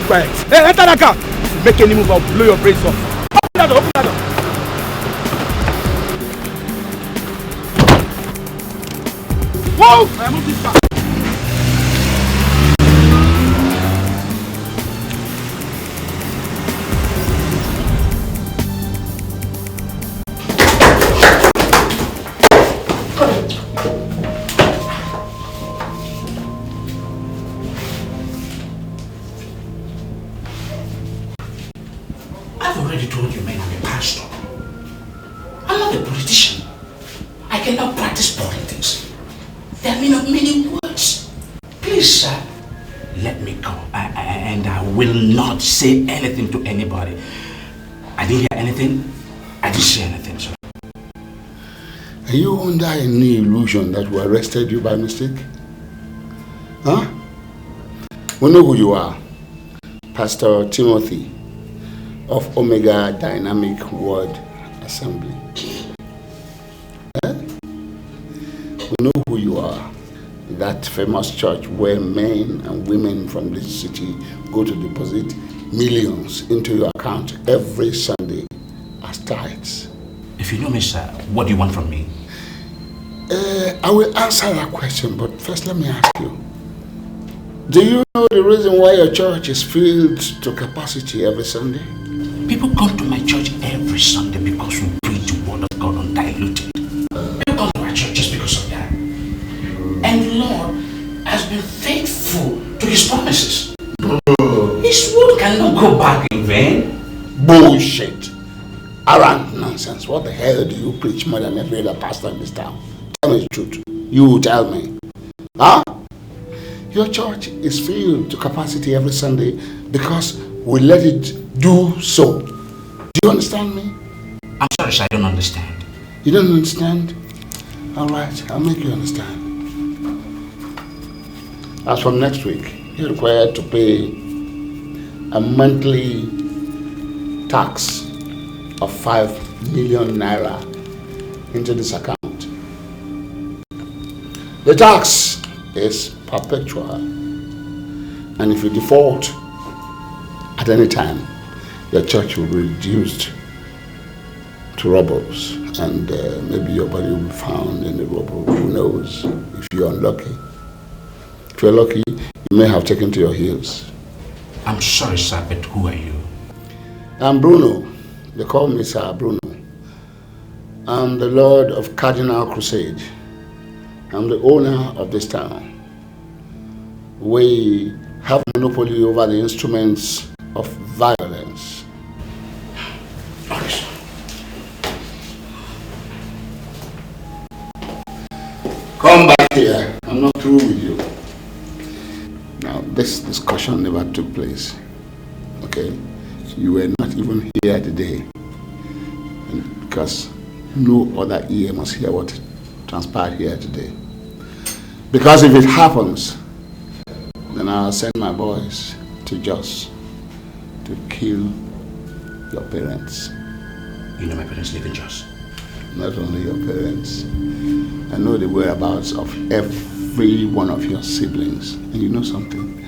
quiet. Hey, enter that car. If you make any move, I'll blow your brains off. Open that door, open that door. Move! I move this car. Say anything to anybody. I didn't hear anything. I didn't say anything, sir. Are you under any illusion that we arrested you by mistake? Huh? We know who you are. Pastor Timothy of Omega Dynamic Word Assembly. We know who you are. That famous church where men and women from this city go to deposit millions into your account every Sunday as tithes. If you know me, sir, what do you want from me? I will answer that question, but first let me ask you. Do you know the reason why your church is filled to capacity every Sunday? People come to my church every Sunday because we preach the word of God undiluted. People come to my church just because of that. And the Lord has been faithful to His promises. His word cannot go back in vain. Bullshit. Arrant nonsense. What the hell do you preach more than every other pastor in this town? Tell me the truth. You tell me. Huh? Your church is filled to capacity every Sunday because we let it do so. Do you understand me? I'm sorry, sir, I don't understand. You don't understand? Alright, I'll make you understand. As from next week, you're required to pay a monthly tax of 5 million naira into this account. The tax is perpetual, and if you default at any time, your church will be reduced to rubbles, and maybe your body will be found in the rubble. Who knows? If you're unlucky. If you're lucky, you may have taken to your heels. I'm sorry, sir, but who are you? I'm Bruno. They call me Sir Bruno. I'm the Lord of Cardinal Crusade. I'm the owner of this town. We have monopoly over the instruments of violence. Come back here. I'm not through with you. Now, this discussion never took place. Okay? You were not even here today. And because no other ear must hear what transpired here today. Because if it happens, then I'll send my boys to Jos to kill your parents. You know my parents live in Jos? Not only your parents. I know the whereabouts of every one of your siblings. And you know something?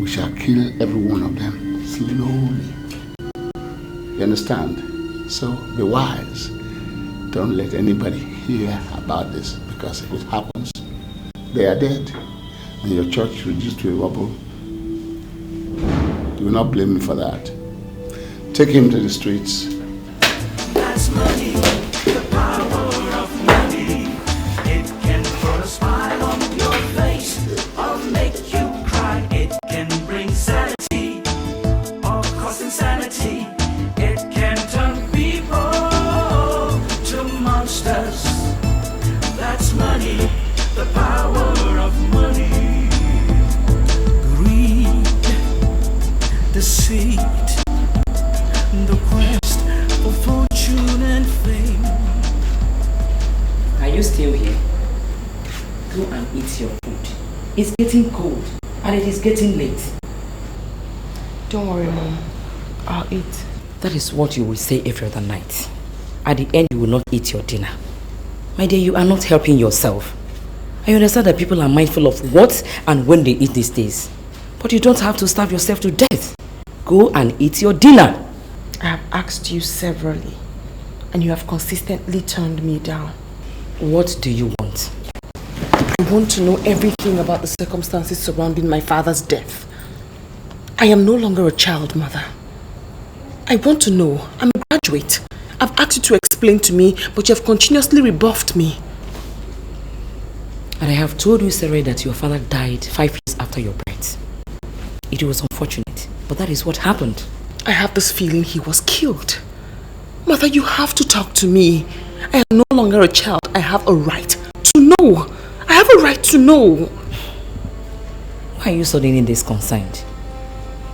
We shall kill every one of them slowly. You understand? So be wise. Don't let anybody hear about this, because if it happens, they are dead. And your church reduced to a rubble. You will not blame me for that. Take him to the streets. That's money, the power of money. It can put a smile on your face or make you cry. It can bring sanity or cause insanity. It can turn people to monsters. That's money, the power of money. Greed, deceit, the quest for fortune and fame. Are you still here? Go and eat your food. It's getting cold and it is getting late. Don't worry, Mom. I'll eat. That is what you will say every other night. At the end, you will not eat your dinner. My dear, you are not helping yourself. I understand that people are mindful of what and when they eat these days. But you don't have to starve yourself to death. Go and eat your dinner. I have asked you severally, and you have consistently turned me down. What do you want? I want to know everything about the circumstances surrounding my father's death. I am no longer a child, Mother. I want to know. I'm a graduate. I've asked you to explain to me, but you have continuously rebuffed me. And I have told you, Sarah, that your father died 5 years after your birth. It was unfortunate, but that is what happened. I have this feeling he was killed. Mother, you have to talk to me. I am no longer a child. I have a right to know. I have a right to know. Why are you suddenly this concerned?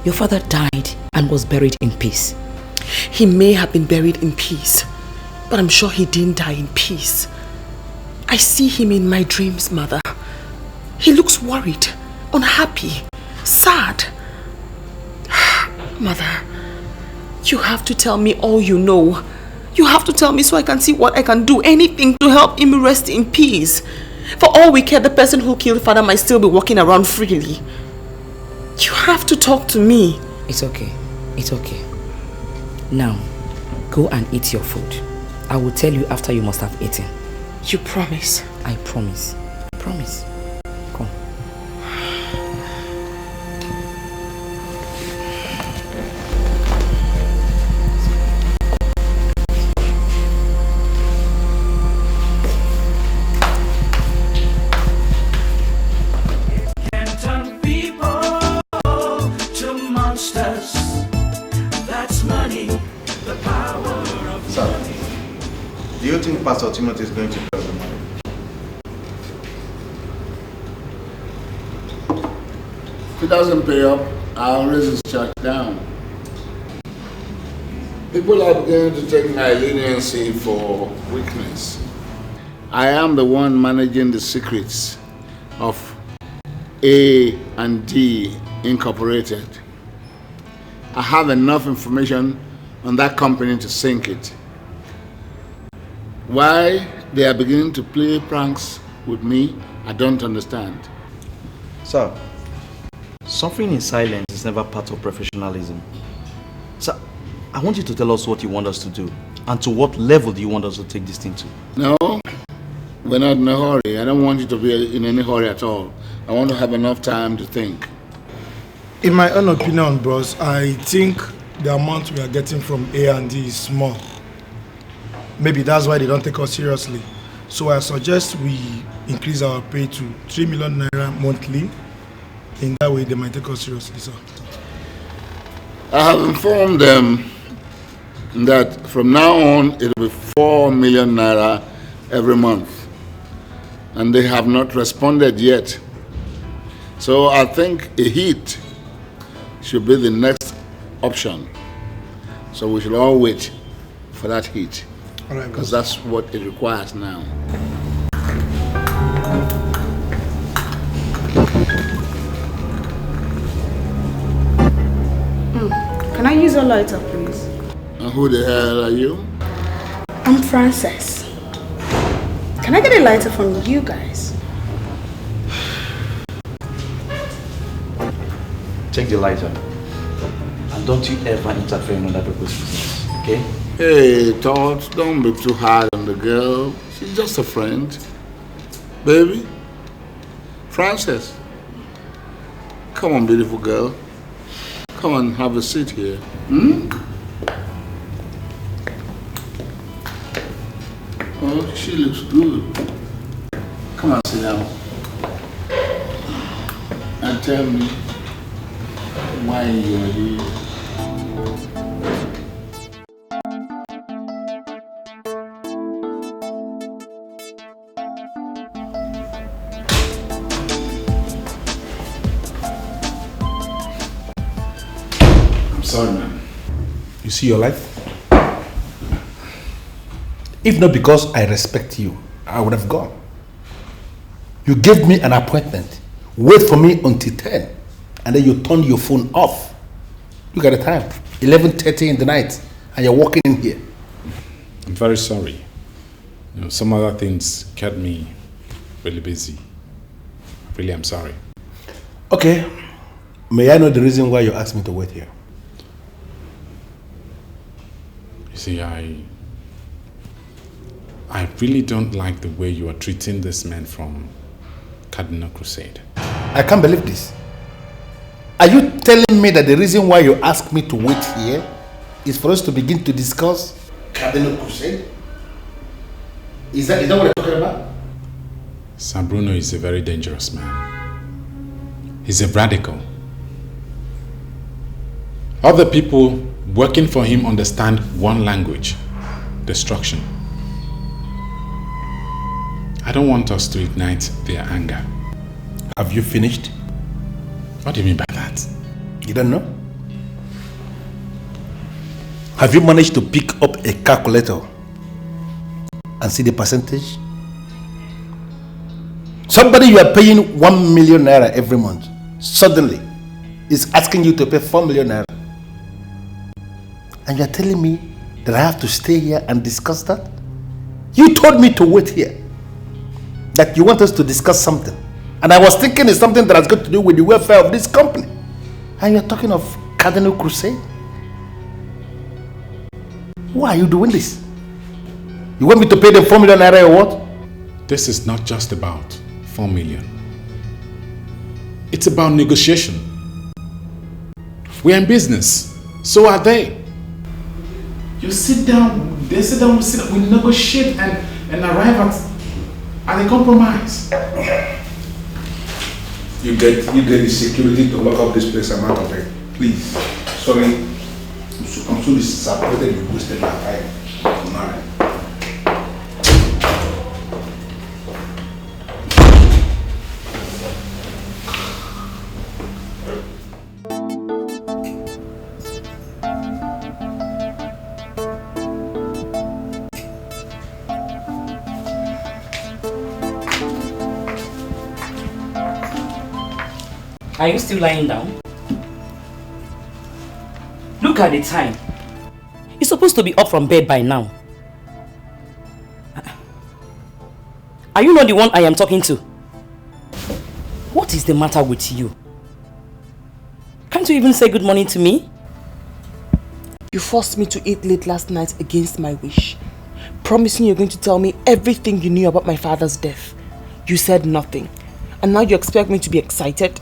Your father died and was buried in peace. He may have been buried in peace, but I'm sure he didn't die in peace. I see him in my dreams, Mother. He looks worried, unhappy, sad. Mother, you have to tell me all you know. You have to tell me so I can see what I can do. Anything to help him rest in peace. For all we care, the person who killed father might still be walking around freely. You have to talk to me. It's okay. It's okay. Now, go and eat your food. I will tell you after you must have eaten. You promise? I promise. I promise. Come. Can turn people to monsters. That's money, the power of money. Do you think Pastor Timothy is going to tell the money? If he doesn't pay up, I'll raise his church down. People are beginning to take my leniency for weakness. I am the one managing the secrets of A&D Incorporated. I have enough information on that company to sink it. Why they are beginning to play pranks with me, I don't understand. Sir, suffering in silence is never part of professionalism. Sir, I want you to tell us what you want us to do and to what level do you want us to take this thing to? No, we're not in a hurry. I don't want you to be in any hurry at all. I want to have enough time to think. In my own opinion, boss, I think the amount we are getting from A&D is small. Maybe that's why they don't take us seriously. So I suggest we increase our pay to 3 million naira monthly. In that way, they might take us seriously, sir. I have informed them that from now on, it will be 4 million naira every month. And they have not responded yet. So I think a hit should be the next option. So we should all wait for that hit. Because that's what it requires now. Can I use a lighter, please? And who the hell are you? I'm Frances. Can I get a lighter from you guys? Take the lighter. And don't you ever interfere in other people's business, okay? Hey, Todd, don't be too hard on the girl. She's just a friend. Baby, Frances, come on, beautiful girl. Come on, have a seat here. Oh, she looks good. Come on, sit down. And tell me why you're here. Sorry, man. You see your life? If not because I respect you, I would have gone. You gave me an appointment. Wait for me until 10. And then you turn your phone off. Look at the time. 11:30 in the night. And you're walking in here. I'm very sorry. You know, some other things kept me really busy. Really, I'm sorry. Okay. May I know the reason why you asked me to wait here? See, I really don't like the way you are treating this man from Cardinal Crusade. I can't believe this. Are you telling me that the reason why you asked me to wait here is for us to begin to discuss Cardinal Crusade? Is that what you're talking about? Sir Bruno is a very dangerous man. He's a radical. Other people working for him understand one language: destruction. I don't want us to ignite their anger. Have you finished? What do you mean by that? You don't know? Have you managed to pick up a calculator and see the percentage? Somebody you are paying 1 million naira every month suddenly is asking you to pay 4 million naira. And you are telling me that I have to stay here and discuss that? You told me to wait here, that you want us to discuss something. And I was thinking it's something that has got to do with the welfare of this company. And you're talking of Cardinal Crusade? Why are you doing this? You want me to pay them 4 million naira or what? This is not just about 4 million. It's about negotiation. We're in business. So are they. You sit down, they sit down, we negotiate and arrive at a compromise. You get the security to lock up this place. I'm out of it. Please. Sorry. I'm so disappointed you wasted my time. Alright. Are you still lying down? Look at the time. You're supposed to be up from bed by now. Are you not the one I am talking to? What is the matter with you? Can't you even say good morning to me? You forced me to eat late last night against my wish, promising you're going to tell me everything you knew about my father's death. You said nothing. And now you expect me to be excited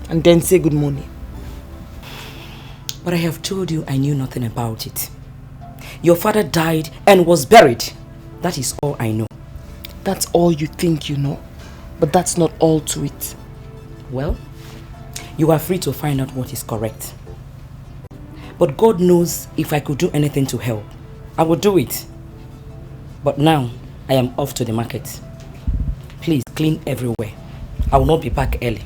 and then say good morning. But I have told you I knew nothing about it. Your father died and was buried. That is all I know. That's all you think you know, but that's not all to it. Well, you are free to find out what is correct. But God knows if I could do anything to help, I would do it. But now, I am off to the market. Please clean everywhere. I will not be back early.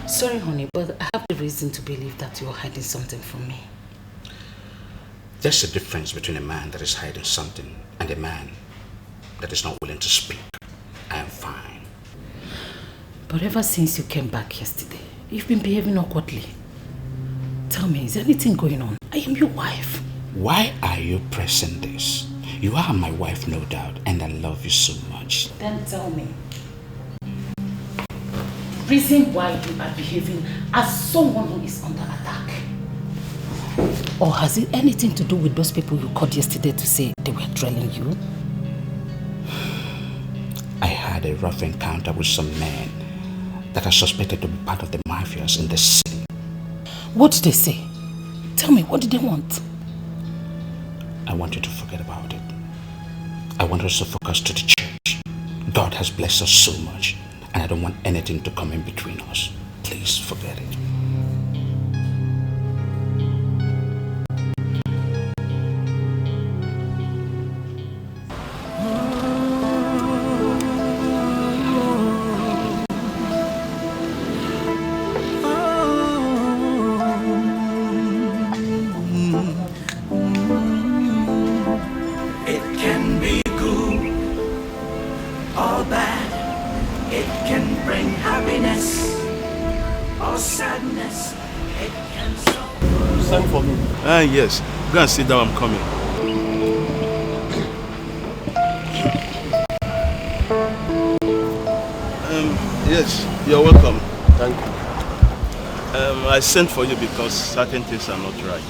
Sorry, honey, but I have the reason to believe that you're hiding something from me. There's a difference between a man that is hiding something and a man that is not willing to speak. I am fine. But ever since you came back yesterday, you've been behaving awkwardly. Tell me, is anything going on? I am your wife. Why are you pressing this? You are my wife, no doubt, and I love you so much. Then tell me. Reason why you are behaving as someone who is under attack. Or has it anything to do with those people you called yesterday to say they were trailing you? I had a rough encounter with some men that are suspected to be part of the mafias in the city. What did they say? Tell me, what did they want? I want you to forget about it. I want us to focus to the church. God has blessed us so much, and I don't want anything to come in between us. Please forget it. Yes. Go and sit down, I'm coming. Yes, you're welcome. Thank you. I sent for you because certain things are not right.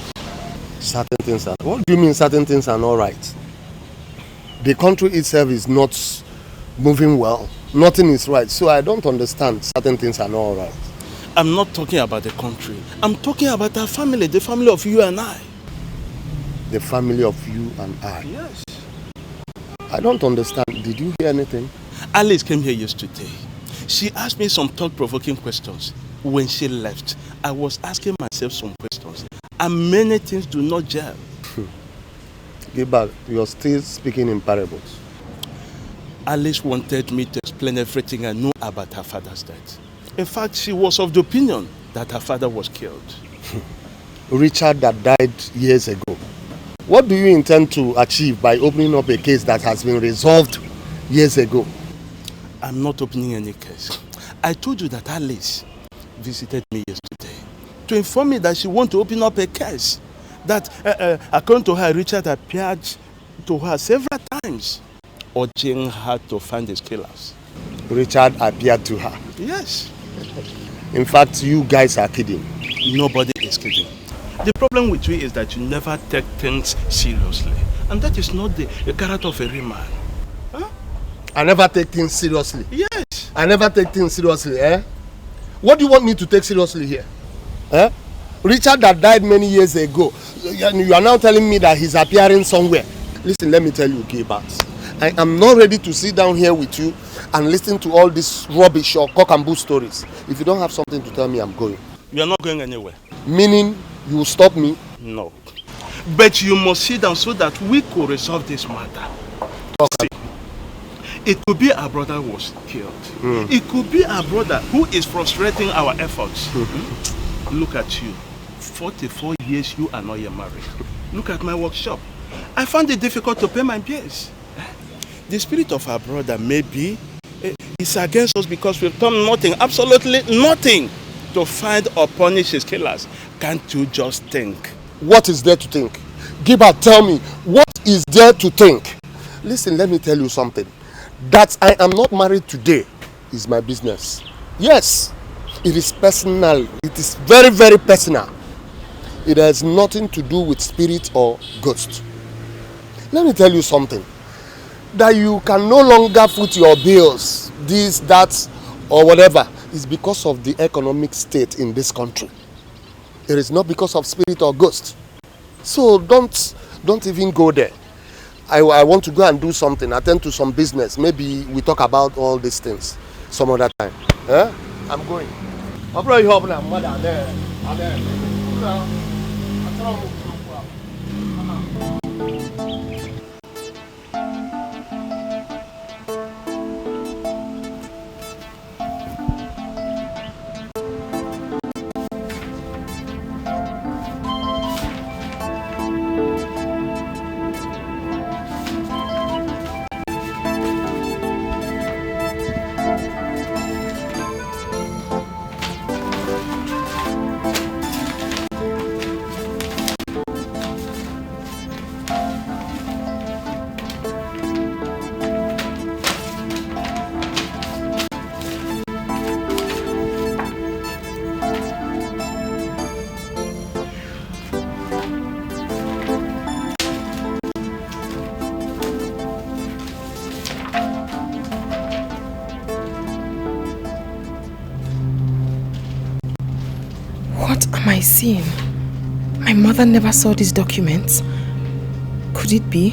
Certain things are... What do you mean certain things are not right? The country itself is not moving well. Nothing is right. So I don't understand. Certain things are not right. I'm not talking about the country. I'm talking about our family, the family of you and I. The family of you and I? Yes. I don't understand. Did you hear anything? Alice came here yesterday. She asked me some thought-provoking questions. When she left, I was asking myself some questions. And many things do not gel. Get back. You're still speaking in parables. Alice wanted me to explain everything I know about her father's death. In fact, she was of the opinion that her father was killed. Richard that died years ago. What do you intend to achieve by opening up a case that has been resolved years ago? I'm not opening any case. I told you that Alice visited me yesterday to inform me that she wants to open up a case. That, according to her, Richard appeared to her several times, urging her to find his killers. Richard appeared to her? Yes. In fact, you guys are kidding. Nobody is kidding. The problem with you is that you never take things seriously. And that is not the character of a real man. Huh? I never take things seriously? Yes. I never take things seriously, eh? What do you want me to take seriously here? Eh? Richard that died many years ago, you are now telling me that he's appearing somewhere. Listen, let me tell you, Gilbert. I am not ready to sit down here with you and listen to all this rubbish or cock and bull stories. If you don't have something to tell me, I'm going. You are not going anywhere. Meaning, you will stop me? No. But you must sit down so that we could resolve this matter. See, it could be our brother was killed. It could be our brother who is frustrating our efforts. Look at you. 44 years you are not yet married. Look at my workshop. I found it difficult to pay my bills. The spirit of our brother maybe is against us because we've done nothing, absolutely nothing, to find or punish his killers. Can't you just think? What is there to think? Gilbert, tell me, what is there to think? Listen, let me tell you something. That I am not married today is my business. Yes, it is personal. It is very, very personal. It has nothing to do with spirit or ghost. Let me tell you something. That you can no longer foot your bills, this, that, or whatever, is because of the economic state in this country. It is not because of spirit or ghost. So don't even go there. I want to go and do something, attend to some business. Maybe we talk about all these things some other time. Eh? I'm going. What am I seeing? My mother never saw these documents. Could it be?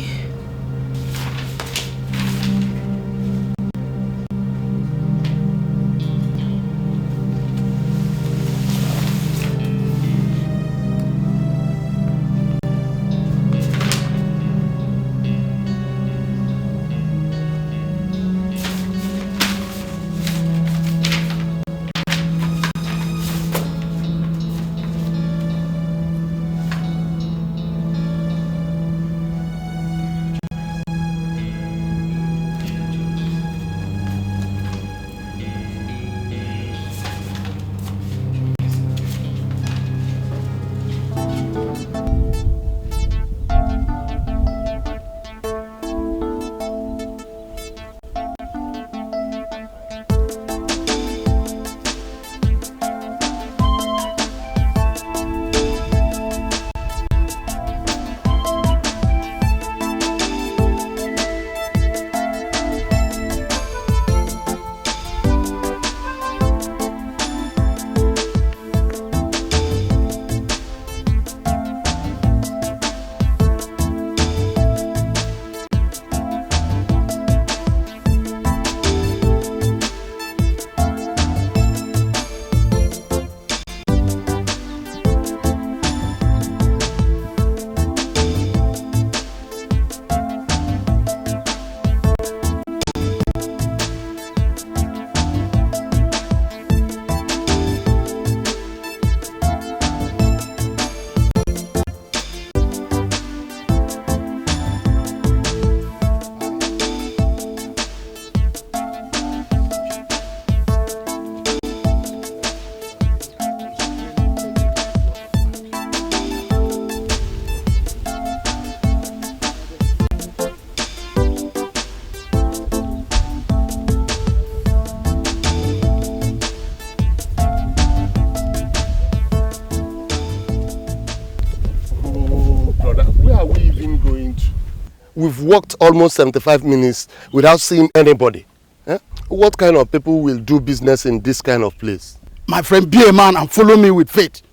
We've walked almost 75 minutes without seeing anybody. Eh? What kind of people will do business in this kind of place? My friend, be a man and follow me with faith.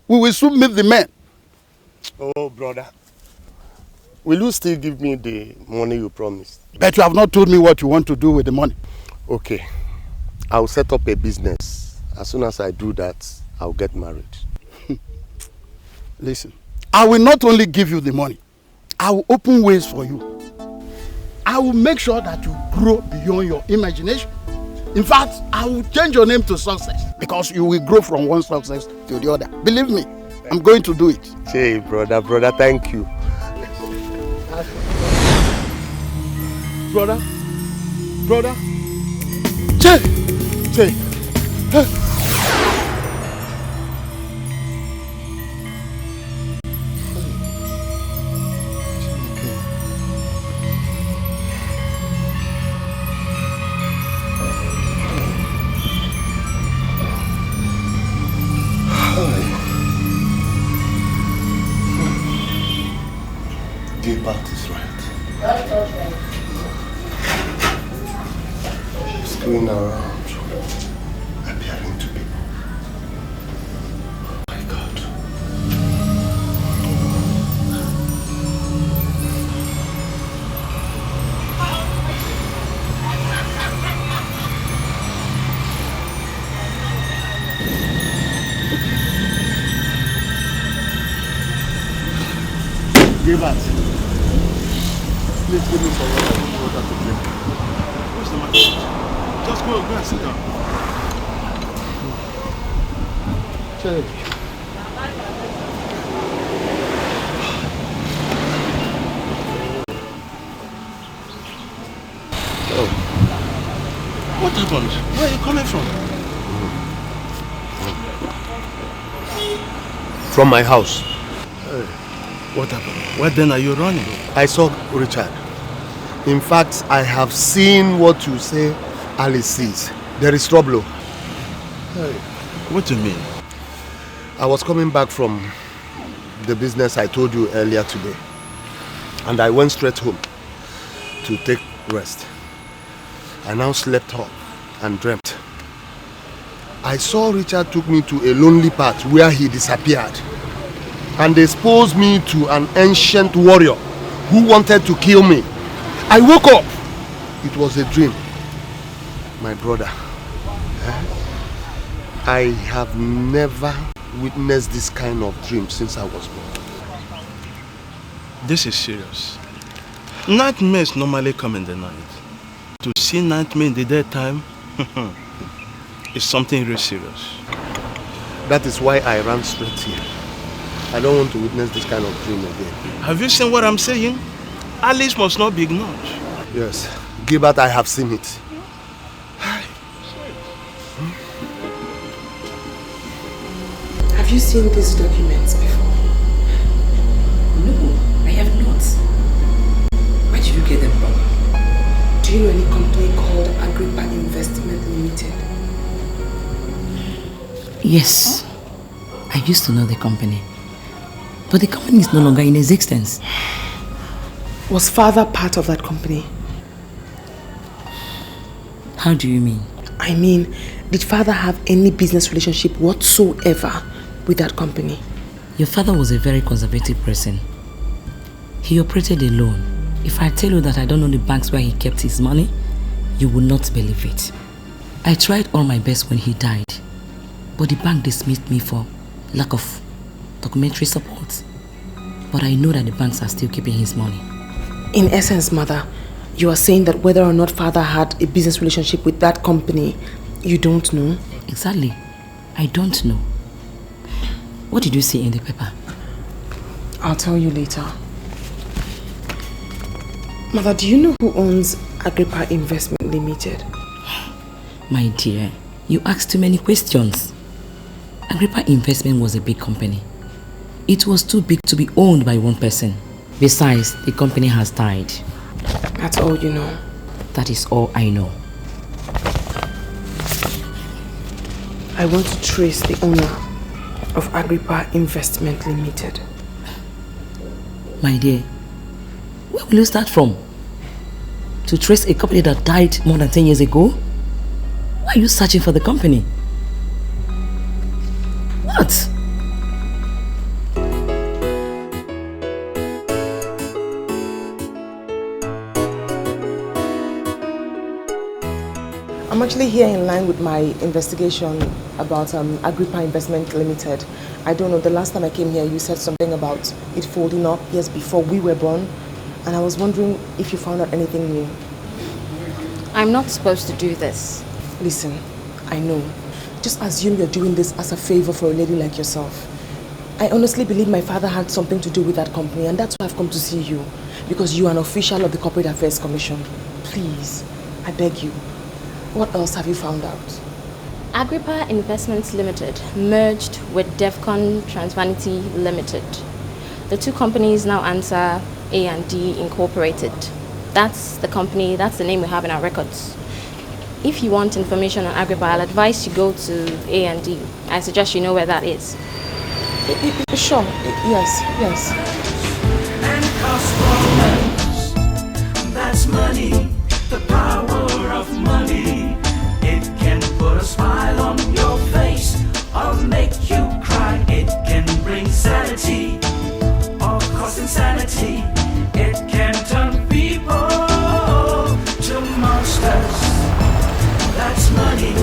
We will soon meet the men. Oh, brother. Will you still give me the money you promised? But you have not told me what you want to do with the money. Okay. I'll set up a business. As soon as I do that, I'll get married. Listen, I will not only give you the money, I will open ways for you. I will make sure that you grow beyond your imagination. In fact, I will change your name to Success because you will grow from one success to the other. Believe me, I'm going to do it. Hey, brother, thank you. Brother. Che. Gilbert is right. She's going around appearing to people. Oh my God. Gilbert. Please give me some water to drink. What's the matter? Just go and sit down. Oh. What happened? Where are you coming from? From my house. What happened? Where then are you running? I saw Richard. In fact, I have seen what you say Alice sees. There is trouble. Hey, what do you mean? I was coming back from the business I told you earlier today. And I went straight home to take rest. I now slept off and dreamt. I saw Richard took me to a lonely part where he disappeared and exposed me to an ancient warrior who wanted to kill me. I woke up. It was a dream. My brother, I have never witnessed this kind of dream since I was born. This is serious. Nightmares normally come in the night. To see nightmare in the daytime is something really serious. That is why I ran straight here. I don't want to witness this kind of dream again. Have you seen what I'm saying? Alice must not be ignored. Yes, Gilbert, I have seen it. Have you seen these documents before? No, I have not. Where did you get them from? Do you know any company called Agrippa Investment Limited? Yes, I used to know the company. But the company is no longer in existence. Was father part of that company? How do you mean? I mean, did father have any business relationship whatsoever with that company? Your father was a very conservative person. He operated alone. If I tell you that I don't know the banks where he kept his money, you will not believe it. I tried all my best when he died, but the bank dismissed me for lack of documentary support. But I know that the banks are still keeping his money. In essence, mother, you are saying that whether or not father had a business relationship with that company, you don't know? Exactly. I don't know. What did you see in the paper? I'll tell you later. Mother, do you know who owns Agrippa Investment Limited? My dear, you asked too many questions. Agrippa Investment was a big company. It was too big to be owned by one person. Besides, the company has died. That's all you know? That is all I know. I want to trace the owner of Agrippa Investment Limited. My dear, Where will you start from? To trace a company that died more than 10 years ago? Why are you searching for the company? What? I'm actually here in line with my investigation about Agrippa Investment Limited. I don't know, the last time I came here you said something about it folding up years before we were born, and I was wondering if you found out anything new. I'm not supposed to do this. Listen, I know. Just assume you're doing this as a favor for a lady like yourself. I honestly believe my father had something to do with that company, and that's why I've come to see you, because you are an official of the Corporate Affairs Commission. Please, I beg you. What else have you found out? Agrippa Investments Limited merged with Defcon Transvanity Limited. The two companies now answer A&D Incorporated. That's the company, that's the name we have in our records. If you want information on Agrippa, I'll advise you go to A&D. I suggest you know where that is. Sure, yes. And cost that's money, the power of money. It can put a smile on your face or make you cry. It can bring sanity or cause insanity. It can turn people to monsters. That's money,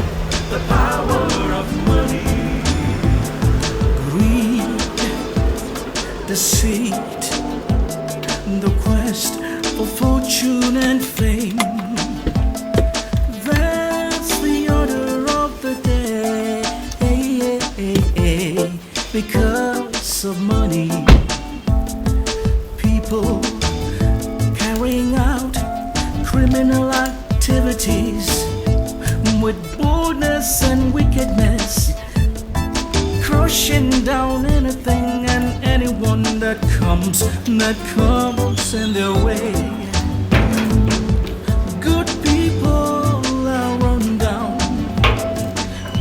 the power of money. Greed, deceit, the quest for fortune and fame. That's the order of the day. Because of money, people carrying out criminal activities with boldness and wickedness, crushing down anything and anyone that comes in their way. Good people are run down,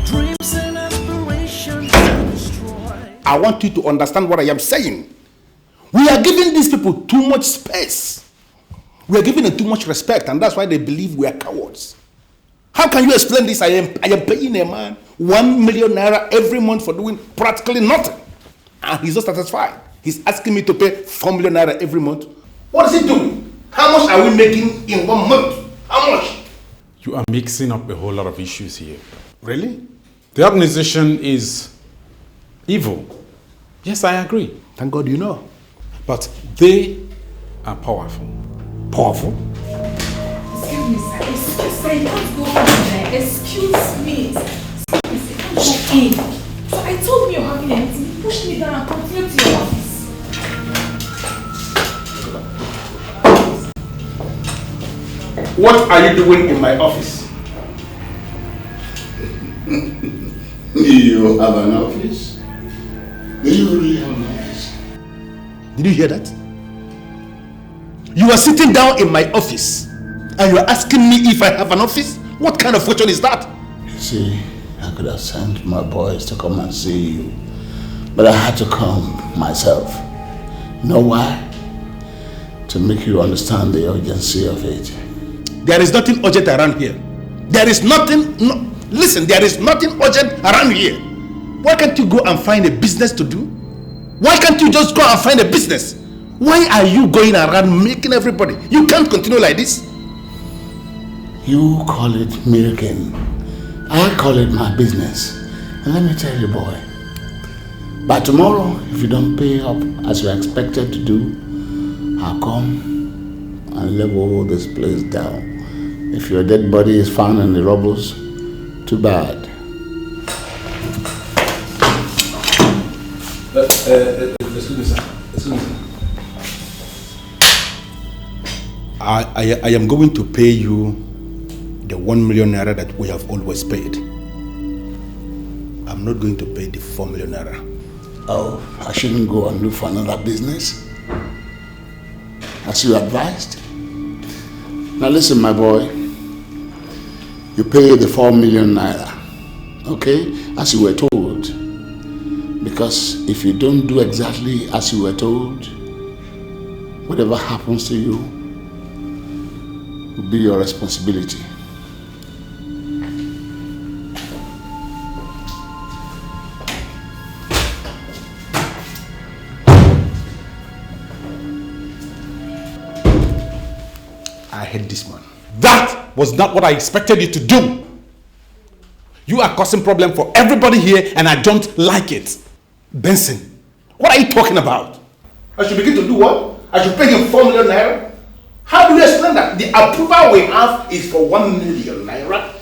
dreams and aspirations are destroyed. I want you to understand what I am saying. We are giving these people too much space. We are giving them too much respect, and that's why they believe we are cowards. How can you explain this? I am paying a man 1 million naira every month for doing practically nothing, and he's not satisfied. He's asking me to pay 4 million naira every month. What is he doing? How much are we making in 1 month? How much? You are mixing up a whole lot of issues here. Really? The organization is evil. Yes, I agree. Thank God you know. But they are powerful. Powerful? Excuse me, sir. Excuse me, don't go on there. Excuse me. Excuse me, don't go in. So I told you you're having a meeting. You pushed me down and continued to your office. What are you doing in my office? You have an office? Do you really have an office? Did you hear that? You are sitting down in my office and you are asking me if I have an office? What kind of question is that? See, I could have sent my boys to come and see you, but I had to come myself. You know why? To make you understand the urgency of it. There is nothing urgent around here. There is nothing, listen, there is nothing urgent around here. Why can't you go and find a business to do? Why can't you just go and find a business? Why are you going around making everybody? You can't continue like this. You call it milking. I call it my business. And let me tell you, boy, by tomorrow, if you don't pay up as you're expected to do, I'll come and level this place down. If your dead body is found in the rubbles, too bad. Excuse me, sir. Excuse me, sir. I am going to pay you the 1 million naira that we have always paid. I'm not going to pay the 4 million naira. Oh, I shouldn't go and look for another business? As you advised? Now listen, my boy. You pay the 4 million naira, okay? As you were told. Because if you don't do exactly as you were told, Whatever happens to you will be your responsibility. I hate this man. That was not what I expected you to do. You are causing problem for everybody here and I don't like it. Benson, what are you talking about? I should begin to do what? I should pay him 4 million naira? How do you explain that? The approval we have is for 1 million naira.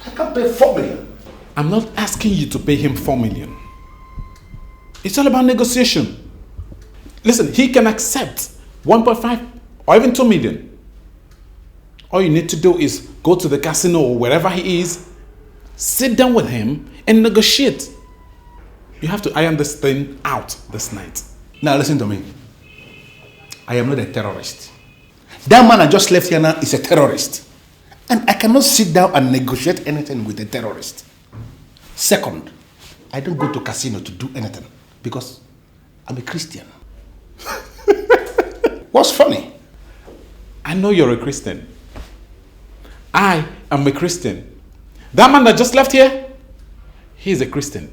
I can't pay 4 million. I'm not asking you to pay him 4 million. It's all about negotiation. Listen, he can accept 1.5 or even 2 million. All you need to do is go to the casino or wherever he is, sit down with him and negotiate. You have to iron this thing out this night. Now listen to me. I am not a terrorist. That man I just left here now is a terrorist. And I cannot sit down and negotiate anything with a terrorist. Second, I don't go to casino to do anything because I'm a Christian. What's funny? I know you're a Christian. I am a Christian. That man that just left here, he's a Christian.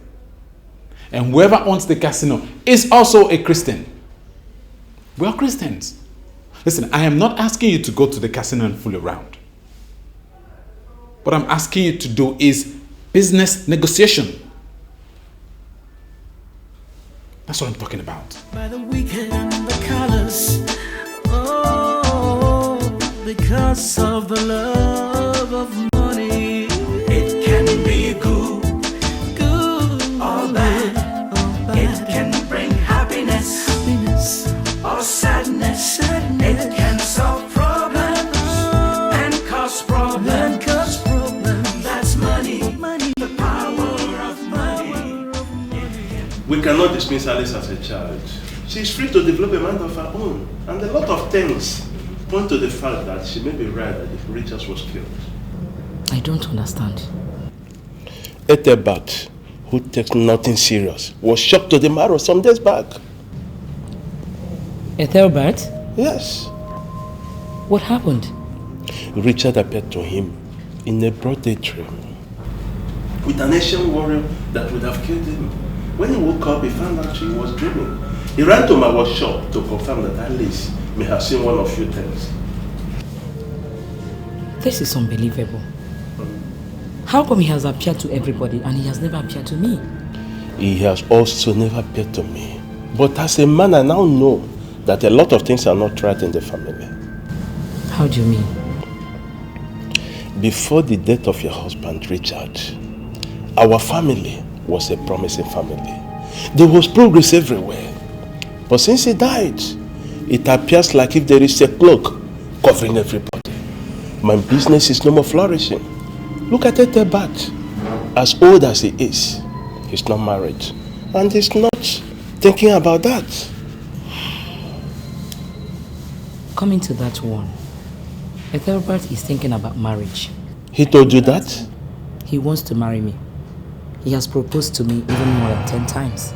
And whoever owns the casino is also a Christian. We are Christians. Listen, I am not asking you to go to the casino and fool around. What I'm asking you to do is business negotiation. That's what I'm talking about. By the weekend, the colors, oh, because of the love of money, it can be good or bad. It can bring happiness or sadness. It can solve problems and cause problems. That's money, the power of money. We cannot dismiss Alice as a child. She is free to develop a mind of her own. And a lot of things point to the fact that she may be right that Richards was killed. I don't understand. Ethelbert, who takes nothing serious, was shocked to the marrow some days back. Ethelbert? Yes. What happened? Richard appeared to him in a broad day dream with an ancient warrior that would have killed him. When he woke up, he found out he was dreaming. He ran to my workshop to confirm that Alice may have seen one of few things. This is unbelievable. How come he has appeared to everybody and he has never appeared to me? He has also never appeared to me. But as a man, I now know that a lot of things are not right in the family. How do you mean? Before the death of your husband, Richard, our family was a promising family. There was progress everywhere. But since he died, it appears like if there is a cloak covering everybody. My business is no more flourishing. Look at Ethelbert. As old as he is, he's not married. And he's not thinking about that. Coming to that one, Ethelbert is thinking about marriage. He told you that? He wants to marry me. He has proposed to me even more than 10 times.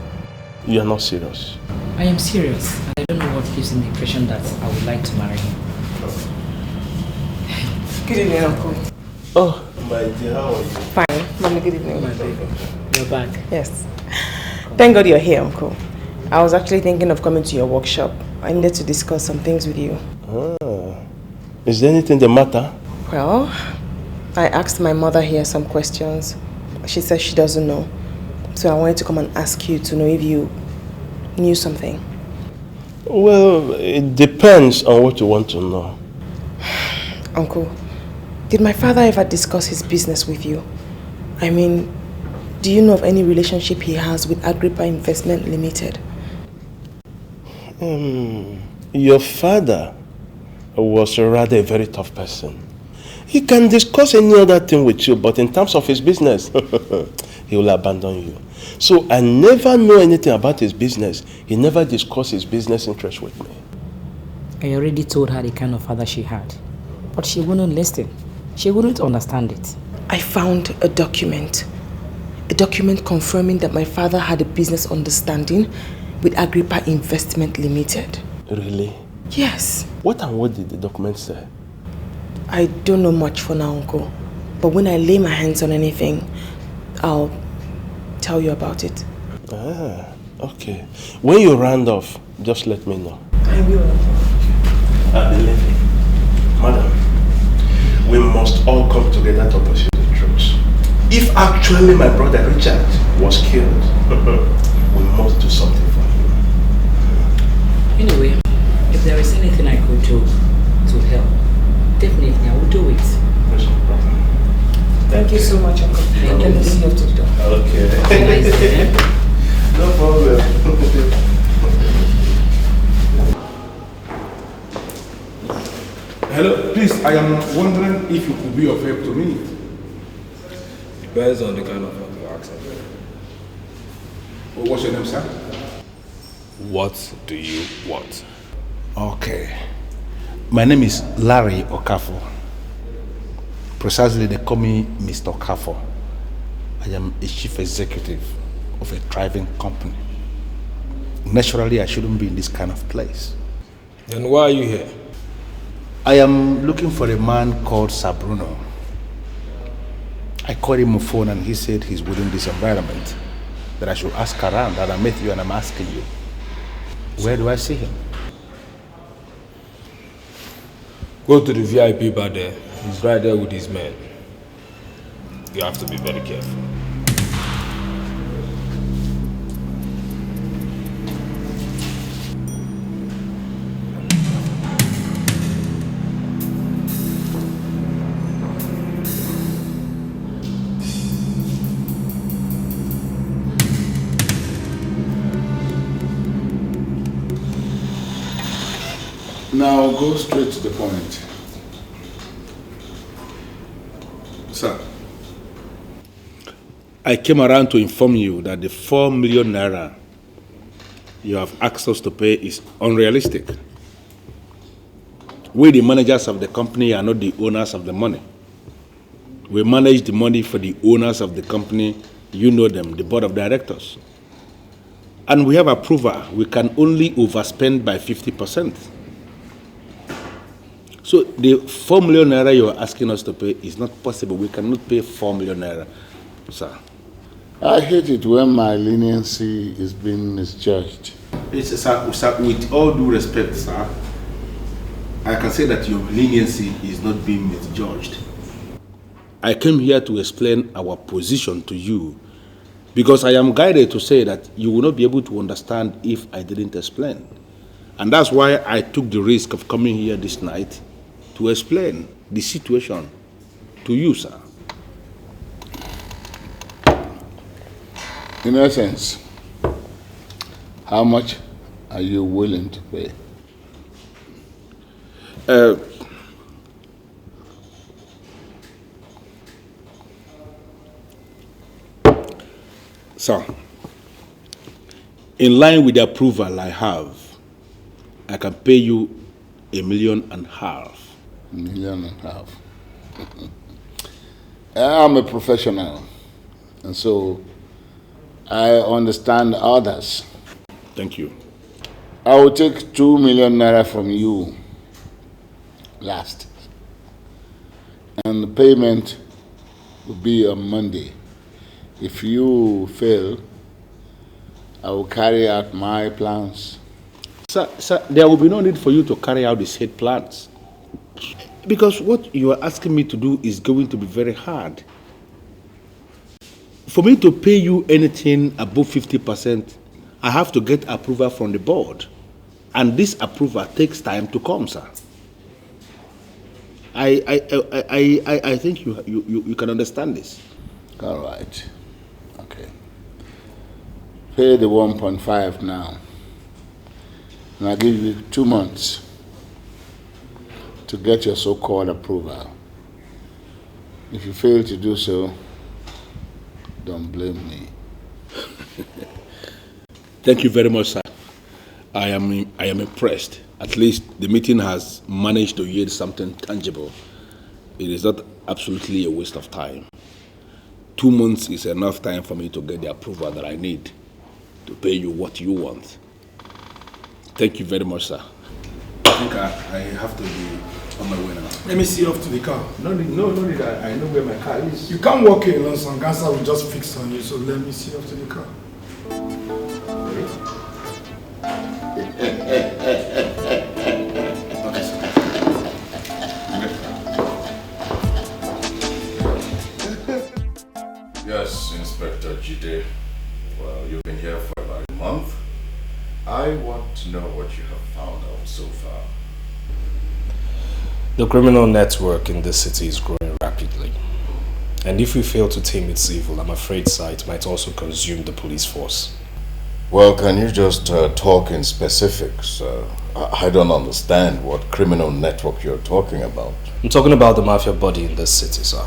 You are not serious. I am serious. I don't know what gives him the impression that I would like to marry him. Good evening, Uncle. Oh, my dear, how are you? Fine. Mommy, good evening. My baby. You're back. Yes. Thank God you're here, Uncle. I was actually thinking of coming to your workshop. I needed to discuss some things with you. Ah. Is there anything the matter? Well, I asked my mother here some questions. She said she doesn't know. So I wanted to come and ask you to know if you knew something. Well, it depends on what you want to know. Uncle, did my father ever discuss his business with you? I mean, do you know of any relationship he has with Agrippa Investment Limited? Your father was rather a very tough person. He can discuss any other thing with you, but in terms of his business, he will abandon you. So I never know anything about his business. He never discussed his business interest with me. I already told her the kind of father she had, but she wouldn't listen. She wouldn't understand it. I found a document confirming that my father had a business understanding with Agrippa Investment Limited. Really? Yes. What and what did the document say? I don't know much for now, Uncle. But when I lay my hands on anything, I'll tell you about it. Ah, okay. When you round off, just let me know. I will. Madam, we must all come together to pursue the truth. If actually my brother Richard was killed, we must do something for him. Anyway, if there is anything I could do to help, definitely I will do it. Thank you so much, Uncle. Thank Let me see you to the door. Okay. Nice. No problem. Hello, please, I am wondering if you could be of help to me. Depends on the kind of help you're asking. What's your name, sir? What do you want? Okay. My name is Larry Okafor. Precisely, they call me Mr. Okafor. I am a chief executive of a thriving company. Naturally, I shouldn't be in this kind of place. Then why are you here? I am looking for a man called Sabruno. I called him on the phone and he said he's within this environment. That I should ask around, that I met you and I'm asking you. Where do I see him? Go to the VIP bar there. He's right there with his men. You have to be very careful. Now go straight to the point. Sir, I came around to inform you that the 4 million naira you have asked us to pay is unrealistic. We, the managers of the company, are not the owners of the money. We manage the money for the owners of the company. You know them, the board of directors. And we have approval. We can only overspend by 50%. So the 4 million naira you are asking us to pay is not possible. We cannot pay 4 million naira, sir. I hate it when my leniency is being misjudged. Sir, with all due respect, sir, I can say that your leniency is not being misjudged. I came here to explain our position to you because I am guided to say that you will not be able to understand if I didn't explain. And that's why I took the risk of coming here this night to explain the situation to you, sir. In essence, how much are you willing to pay? Sir, in line with the approval I have, I can pay you $1.5 million. $1.5 million. I'm a professional, and so I understand others. Thank you. I will take 2 million naira from you last, and the payment will be on Monday. If you fail, I will carry out my plans. Sir, there will be no need for you to carry out the said plans. Because what you are asking me to do is going to be very hard. For me to pay you anything above 50%, I have to get approval from the board. And this approval takes time to come, sir. I think you can understand this. All right. Okay. Pay the 1.5 now. And I'll give you 2 months to get your so-called approval. If you fail to do so, don't blame me. Thank you very much, sir. I am impressed. At least the meeting has managed to yield something tangible. It is not absolutely a waste of time. 2 months is enough time for me to get the approval that I need to pay you what you want. Thank you very much, sir. think I have to be on my way now. Let me see you off to the car. No need. I know where my car is. You can't walk here alone, some cancer will just fix on you, so let me see you off to the car. Yes, Inspector Jide. Well, you've been here for about a month. I want to know what you have found out so far. The criminal network in this city is growing rapidly. And if we fail to tame its evil, I'm afraid, sir, it might also consume the police force. Well, can you just talk in specifics? I don't understand what criminal network you're talking about. I'm talking about the mafia body in this city, sir.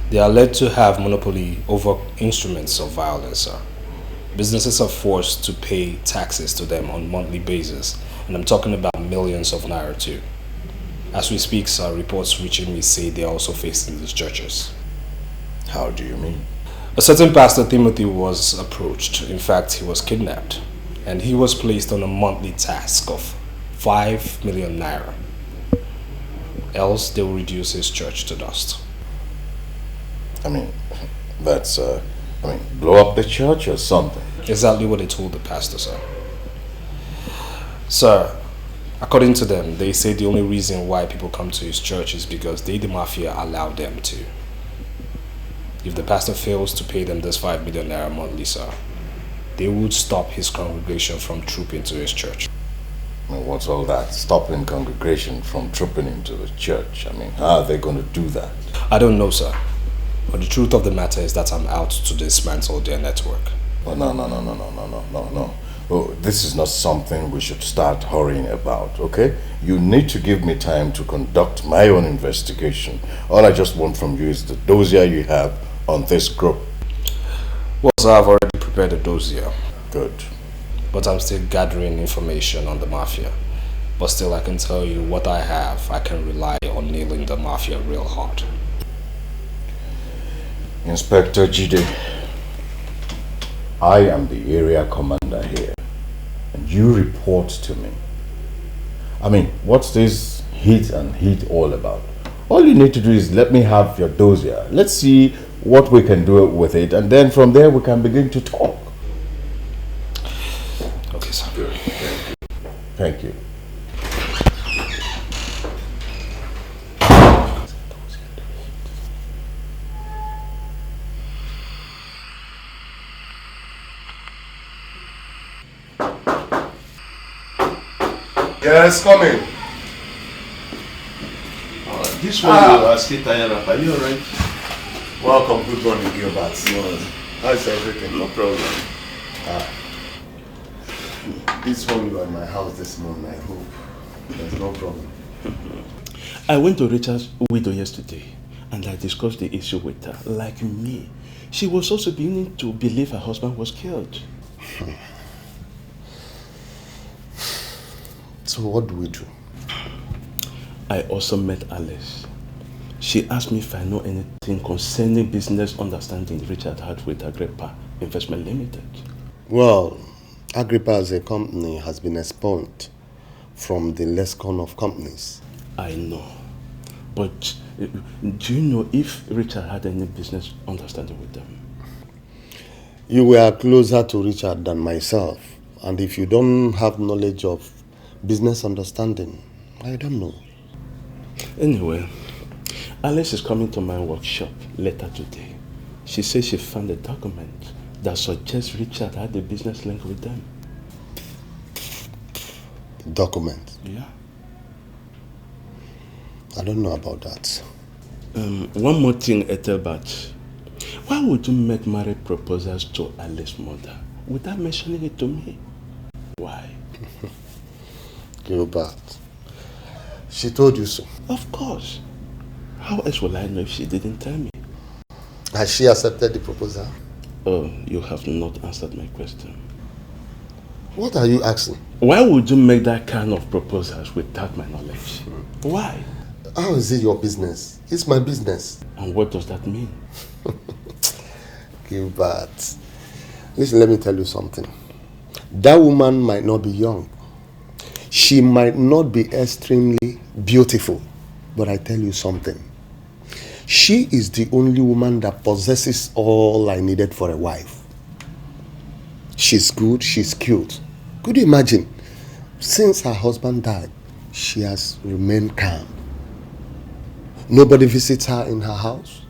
They are led to have monopoly over instruments of violence, sir. Businesses are forced to pay taxes to them on a monthly basis, and I'm talking about millions of naira too. As we speak, sir, reports reaching me say they are also facing these churches. How do you mean? A certain Pastor Timothy was approached. In fact, he was kidnapped, and he was placed on a monthly task of 5 million naira. Else, they will reduce his church to dust. I mean, that's, blow up the church or something. Exactly what they told the pastor, sir. Sir, according to them, they say the only reason why people come to his church is because they, the mafia, allow them to. If the pastor fails to pay them this 5 million naira monthly, sir, they would stop his congregation from trooping to his church. I mean, what's all that? Stopping congregation from trooping into the church? I mean, how are they going to do that? I don't know, sir. But the truth of the matter is that I'm out to dismantle their network. Oh, no. Oh, this is not something we should start hurrying about, okay? You need to give me time to conduct my own investigation. All I just want from you is the dossier you have on this group. Well, sir, I've already prepared a dossier. Good. But I'm still gathering information on the mafia. But still, I can tell you what I have. I can rely on nailing the mafia real hard. Inspector Jide, I am the area commander here, and you report to me. I mean, what's this hit and hit all about? All you need to do is let me have your dossier. Let's see what we can do with it, and then from there we can begin to talk. Okay, sir. Good. Thank you. Yes, come in. This one you are still tired of. Are you alright? Welcome, good morning, Gilbert. How's everything? No problem. This one you are in my house this morning, I hope. There's no problem. I went to Richard's widow yesterday and I discussed the issue with her. Like me, she was also beginning to believe her husband was killed. So what do we do? I also met Alice. She asked me if I know anything concerning business understanding Richard had with Agrippa Investment Limited. Well, Agrippa as a company has been expunged from the lexicon of companies. I know. But do you know if Richard had any business understanding with them? You were closer to Richard than myself. And if you don't have knowledge of business understanding, I don't know. Anyway, Alice is coming to my workshop later today. She says she found a document that suggests Richard had a business link with them. Document? Yeah. I don't know about that. One more thing, Ethelbert. Why would you make marriage proposals to Alice's mother without mentioning it to me? Why? Gilbert, she told you so. Of course. How else will I know if she didn't tell me? Has she accepted the proposal? Oh, you have not answered my question. What are you asking? Why would you make that kind of proposals without my knowledge? Why? How is it your business? It's my business. And what does that mean? Gilbert, listen, let me tell you something. That woman might not be young. She might not be extremely beautiful, but I tell you something. She is the only woman that possesses all I needed for a wife. She's good, she's cute. Could you imagine? Since her husband died, she has remained calm. Nobody visits her in her house.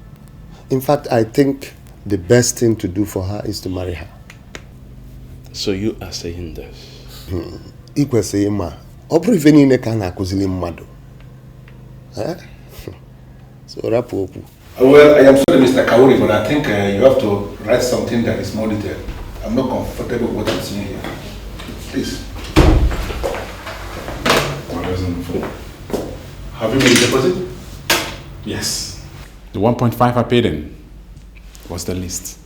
In fact, I think the best thing to do for her is to marry her. So you are saying this? Ikwe say ma. Obri veni ne kana kuzili mmadu. So wrap up. Well, I am sorry, Mr. Kauri, but I think you have to write something that is more detailed. I'm not comfortable with what I'm seeing here. Please. Have you made a deposit? Yes. The 1.5 I paid in was the least.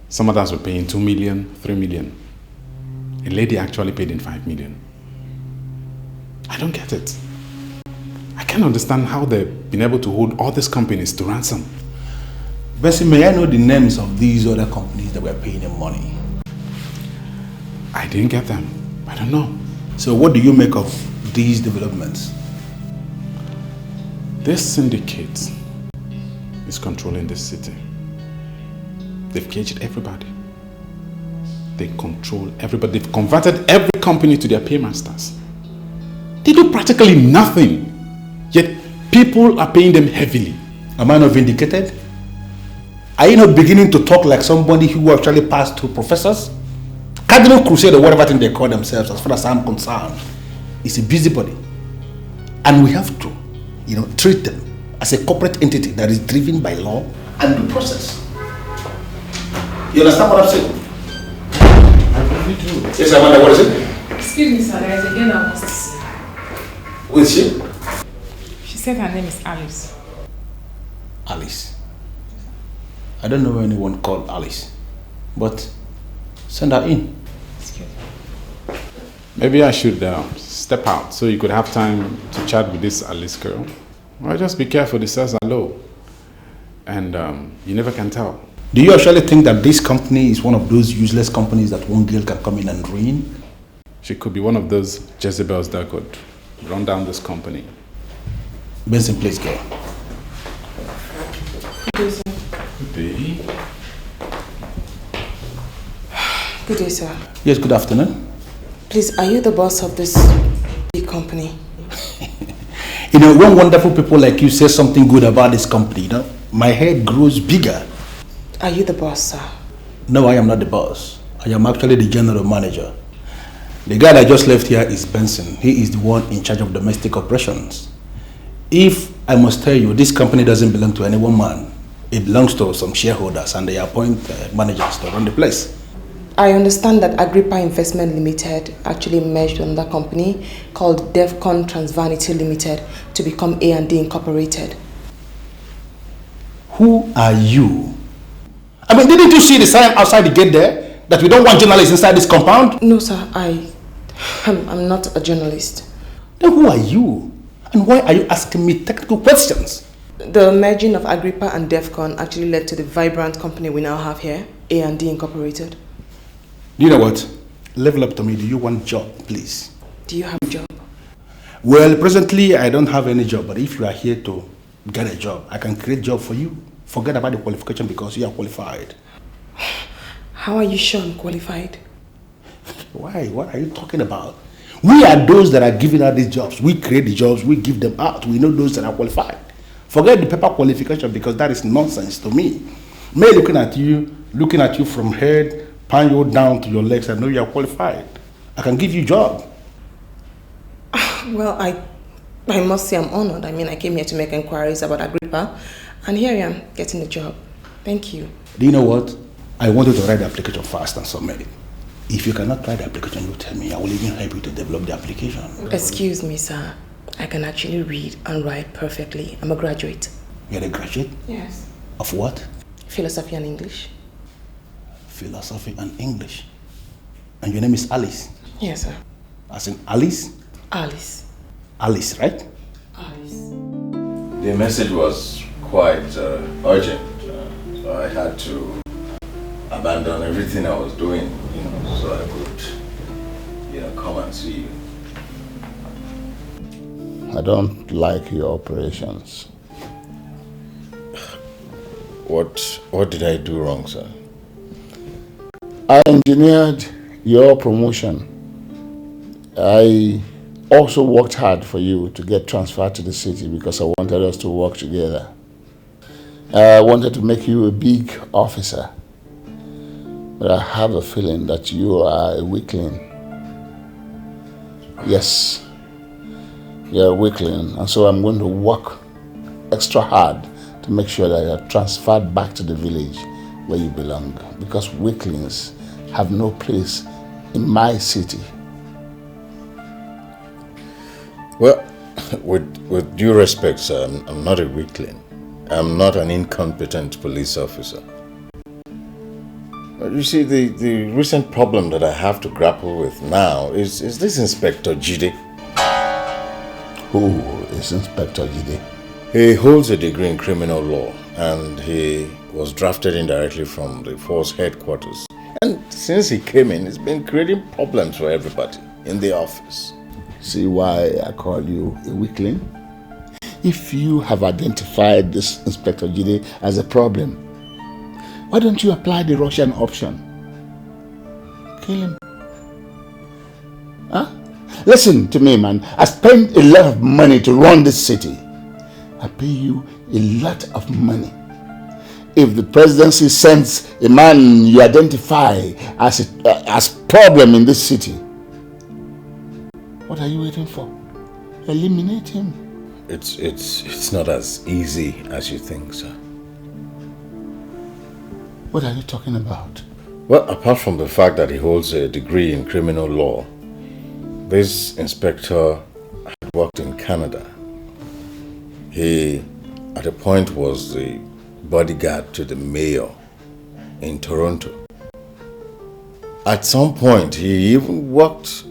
Some others were paying 2 million, 3 million. A lady actually paid in 5 million. I don't get it. I can't understand how they've been able to hold all these companies to ransom. Bessie, may I know the names of these other companies that were paying them money? I didn't get them. I don't know. So what do you make of these developments? This syndicate is controlling this city. They've caged everybody. They control everybody. They've converted every company to their paymasters. They do practically nothing. Yet people are paying them heavily. Am I not vindicated? Are you not beginning to talk like somebody who actually passed through professors? Cardinal Crusade or whatever thing they call themselves, as far as I'm concerned, is a busybody. And we have to, treat them as a corporate entity that is driven by law and due process. You understand what I'm saying? I really do. Yes, Amanda, what is it? Excuse me, sir, there is a girl I want to see. Who is she? She said her name is Alice. Alice. I don't know anyone called Alice, but send her in. Excuse me. Maybe I should step out so you could have time to chat with this Alice girl. Well, just be careful, the stairs are low. And you never can tell. Do you actually think that this company is one of those useless companies that one girl can come in and ruin? She could be one of those Jezebels that could run down this company. Benson, please go. Good day, sir. Good day. Good day, sir. Yes, good afternoon. Please, are you the boss of this big company? When wonderful people like you say something good about this company, my head grows bigger. Are you the boss, sir? No, I am not the boss. I am actually the general manager. The guy that just left here is Benson. He is the one in charge of domestic operations. If I must tell you, this company doesn't belong to any one man. It belongs to some shareholders and they appoint managers to run the place. I understand that Agrippa Investment Limited actually merged with another company called Defcon Transvanity Limited to become A&D Incorporated. Who are you? I mean, didn't you see the sign outside the gate there that we don't want journalists inside this compound? No, sir. I'm not a journalist. Then who are you? And why are you asking me technical questions? The merging of Agrippa and Defcon actually led to the vibrant company we now have here, A&D Incorporated. You know what? Level up to me. Do you want a job, please? Do you have a job? Well, presently I don't have any job, but if you are here to get a job, I can create a job for you. Forget about the qualification because you are qualified. How are you sure I'm qualified? Why? What are you talking about? We are those that are giving out these jobs. We create the jobs, we give them out. We know those that are qualified. Forget the paper qualification because that is nonsense to me. Me looking at you from head, pan you down to your legs, I know you are qualified. I can give you a job. Well, I must say I'm honored. I mean, I came here to make inquiries about Agrippa, and here I am getting the job. Thank you. Do you know what? I want you to write the application fast and submit it. If you cannot write the application, you tell me. I will even help you to develop the application. Excuse me, sir. I can actually read and write perfectly. I'm a graduate. You're a graduate? Yes. Of what? Philosophy and English. Philosophy and English. And your name is Alice? Yes, sir. As in Alice? Alice. Alice, right? Alice. The message was quite urgent, so I had to abandon everything I was doing, so I could, come and see you. I don't like your operations. What did I do wrong, sir? I engineered your promotion. I also worked hard for you to get transferred to the city because I wanted us to work together. I wanted to make you a big officer. But I have a feeling that you are a weakling. Yes, you're a weakling. And so I'm going to work extra hard to make sure that you're transferred back to the village where you belong. Because weaklings have no place in my city. Well, with due respect, sir, I'm not a weakling. I'm not an incompetent police officer. But you see, the recent problem that I have to grapple with now is this Inspector Jide. Who is Inspector Jide? He holds a degree in criminal law and he was drafted indirectly from the force headquarters. And since he came in, it's been creating problems for everybody in the office. See why I call you a weakling? If you have identified this Inspector Jide as a problem, why don't you apply the Russian option? Kill him. Huh? Listen to me, man. I spend a lot of money to run this city. I pay you a lot of money. If the presidency sends a man you identify as problem in this city, what are you waiting for? Eliminate him. It's not as easy as you think, sir. What are you talking about? Well, apart from the fact that he holds a degree in criminal law, this inspector had worked in Canada. He, at a point, was the bodyguard to the mayor in Toronto. At some point, he even worked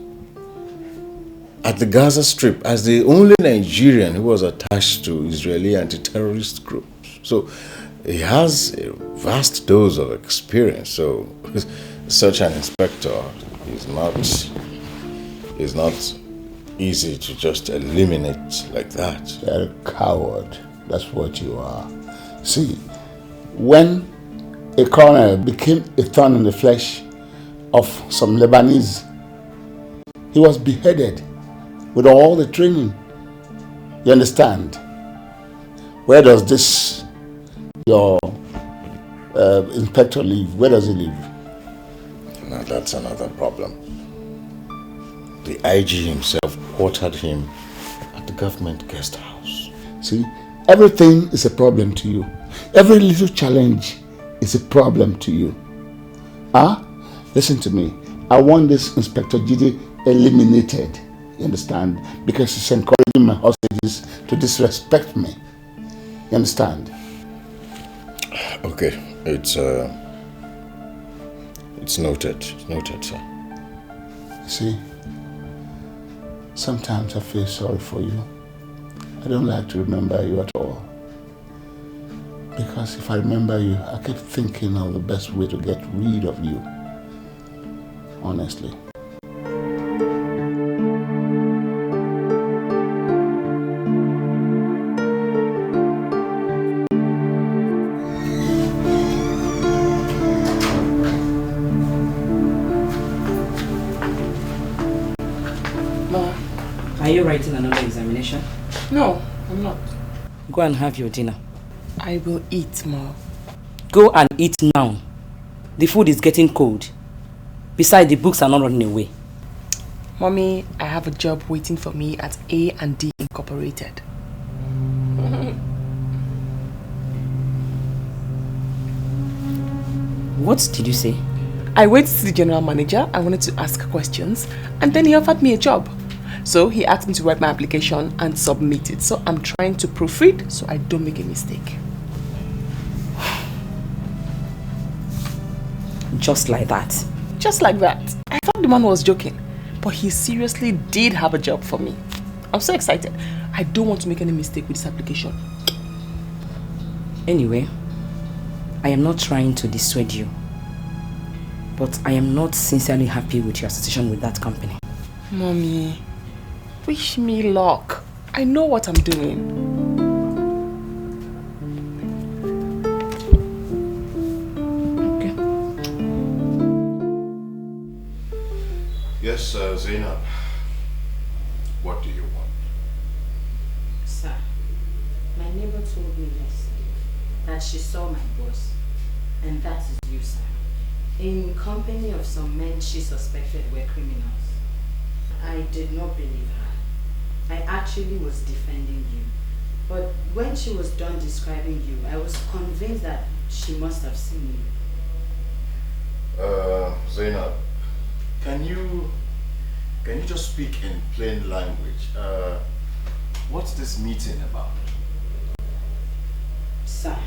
at the Gaza Strip as the only Nigerian who was attached to Israeli anti-terrorist groups. So he has a vast dose of experience. So such an inspector is not easy to just eliminate like that. You're a coward. That's what you are. See, when a colonel became a thorn in the flesh of some Lebanese, he was beheaded with all the training. You understand? Where does this, your inspector live? Where does he live? Now that's another problem. The IG himself quartered him at the government guest house. See, everything is a problem to you. Every little challenge is a problem to you. Listen to me. I want this Inspector Jide eliminated. You understand? Because he's encouraging my hostages to disrespect me. You understand? Okay, it's noted. It's noted, sir. See, sometimes I feel sorry for you. I don't like to remember you at all. Because if I remember you, I keep thinking of the best way to get rid of you. Honestly. Are you writing another examination? No, I'm not. Go and have your dinner. I will eat, Ma. Go and eat now. The food is getting cold. Besides, the books are not running away. Mommy, I have a job waiting for me at A&D Incorporated. What did you say? I went to see the general manager. I wanted to ask questions, and then he offered me a job. So he asked me to write my application and submit it. So I'm trying to proofread so I don't make a mistake. Just like that? Just like that. I thought the man was joking, but he seriously did have a job for me. I'm so excited. I don't want to make any mistake with this application. Anyway, I am not trying to dissuade you, but I am not sincerely happy with your association with that company. Mommy, wish me luck. I know what I'm doing. Yes, Zainab. What do you want? Sir, my neighbor told me yesterday that she saw my boss, and that is you, sir, in company of some men she suspected were criminals. I did not believe her. I actually was defending you. But when she was done describing you, I was convinced that she must have seen you. Zainab, can you just speak in plain language? What's this meeting about? Sir,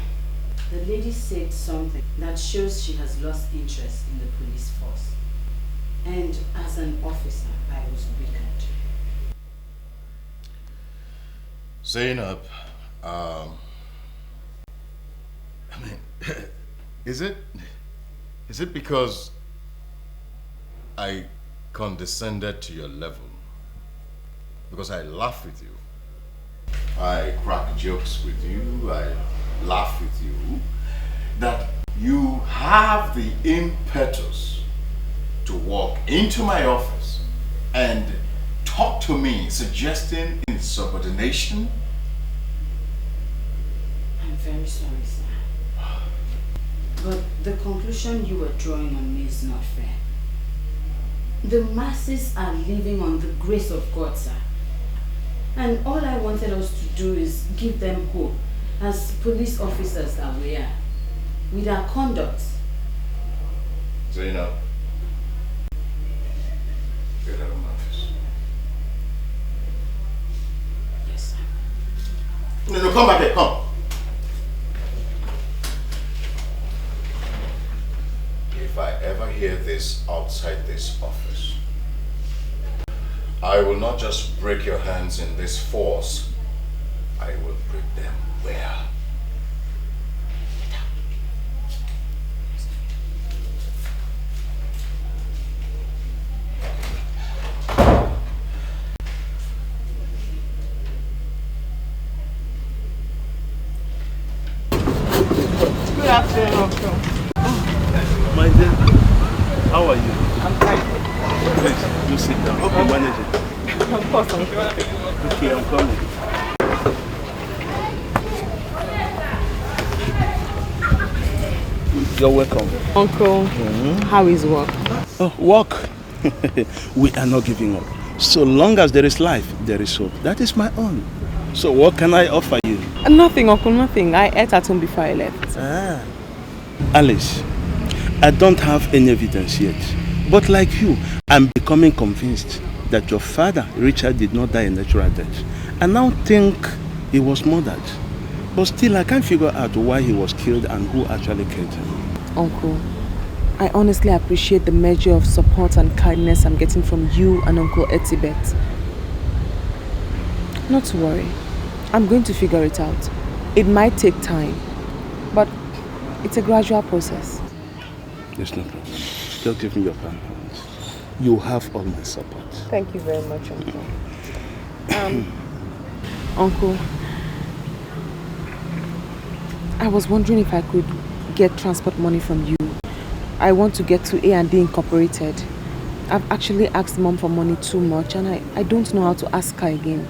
the lady said something that shows she has lost interest in the police force. And as an officer, I was weakened. Zainab, I mean, is it because I condescended to your level? Because I laugh with you. I crack jokes with you. I laugh with you. That you have the impetus to walk into my office and talk to me, suggesting insubordination? I'm very sorry, sir. But the conclusion you were drawing on me is not fair. The masses are living on the grace of God, sir. And all I wanted us to do is give them hope as police officers that we are, with our conduct. Zainab, get out of my office. Yes, sir. No, come back here, come. If I ever hear this outside this office, I will not just break your hands in this force, I will break them where? Good afternoon, Uncle. My dear, how are you? I'm fine. Please, you sit down. Okay, manage it. Of course, Uncle. Okay, I'm coming. You're welcome. Uncle, how is work? Oh, work? We are not giving up. So long as there is life, there is hope. That is my own. So what can I offer you? Nothing, Uncle, nothing. I ate at home before I left. Alice, I don't have any evidence yet. But like you, I'm becoming convinced that your father, Richard, did not die a natural death. I now think he was murdered. But still, I can't figure out why he was killed and who actually killed him. Uncle, I honestly appreciate the measure of support and kindness I'm getting from you and Uncle Etibet. Not to worry. I'm going to figure it out. It might take time, but it's a gradual process. There's no problem. Just give me your hand. You have all my support. Thank you very much, Uncle. Uncle, I was wondering if I could get transport money from you. I want to get to A&D Incorporated. I've actually asked Mom for money too much and I don't know how to ask her again.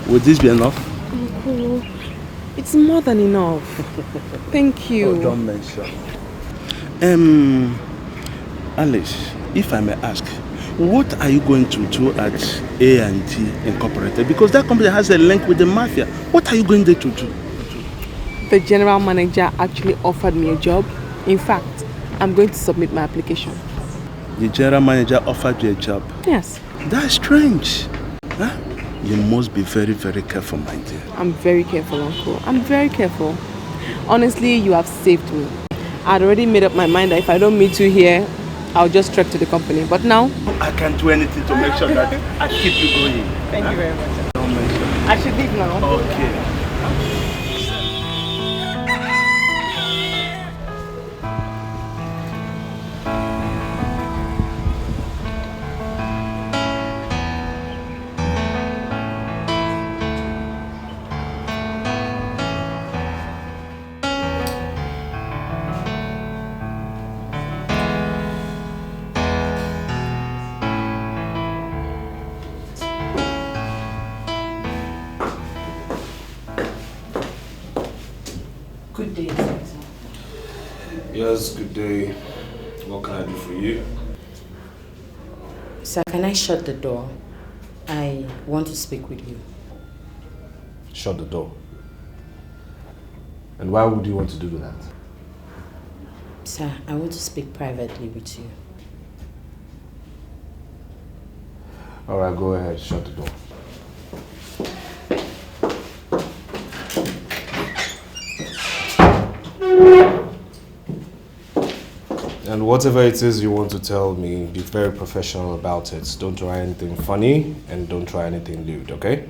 Would this be enough? Uncle, it's more than enough. Thank you. Oh, don't mention. Alice, if I may ask, what are you going to do at A&T Incorporated? Because that company has a link with the mafia. What are you going there to do? The general manager actually offered me a job. In fact, I'm going to submit my application. The general manager offered you a job? Yes. That's strange. Huh? You must be very, very careful, my dear. I'm very careful, Uncle. I'm very careful. Honestly, you have saved me. I'd already made up my mind that if I don't meet you here, I'll just trek to the company. But now, I can't do anything to make sure that I keep you going. Thank you very much. Don't mention. I should leave now. Okay. Yes, good day. What can I do for you? Sir, can I shut the door? I want to speak with you. Shut the door. And why would you want to do that? Sir, I want to speak privately with you. Alright, go ahead, shut the door. And whatever it is you want to tell me, be very professional about it. Don't try anything funny and don't try anything lewd, okay?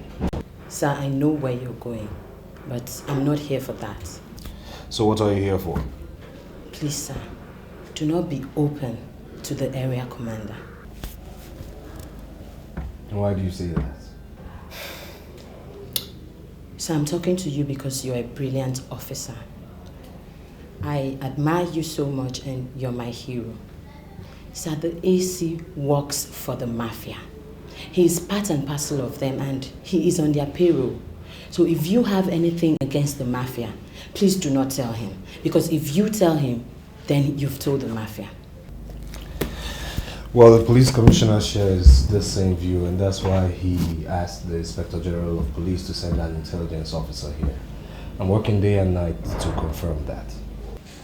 Sir, I know where you're going, but I'm not here for that. So what are you here for? Please, sir, do not be open to the area commander. And why do you say that? Sir, I'm talking to you because you're a brilliant officer. I admire you so much and you're my hero. Sir, the AC works for the mafia. He is part and parcel of them and he is on their payroll. So if you have anything against the mafia, please do not tell him. Because if you tell him, then you've told the mafia. Well, the police commissioner shares the same view, and that's why he asked the Inspector General of Police to send an intelligence officer here. I'm working day and night to confirm that.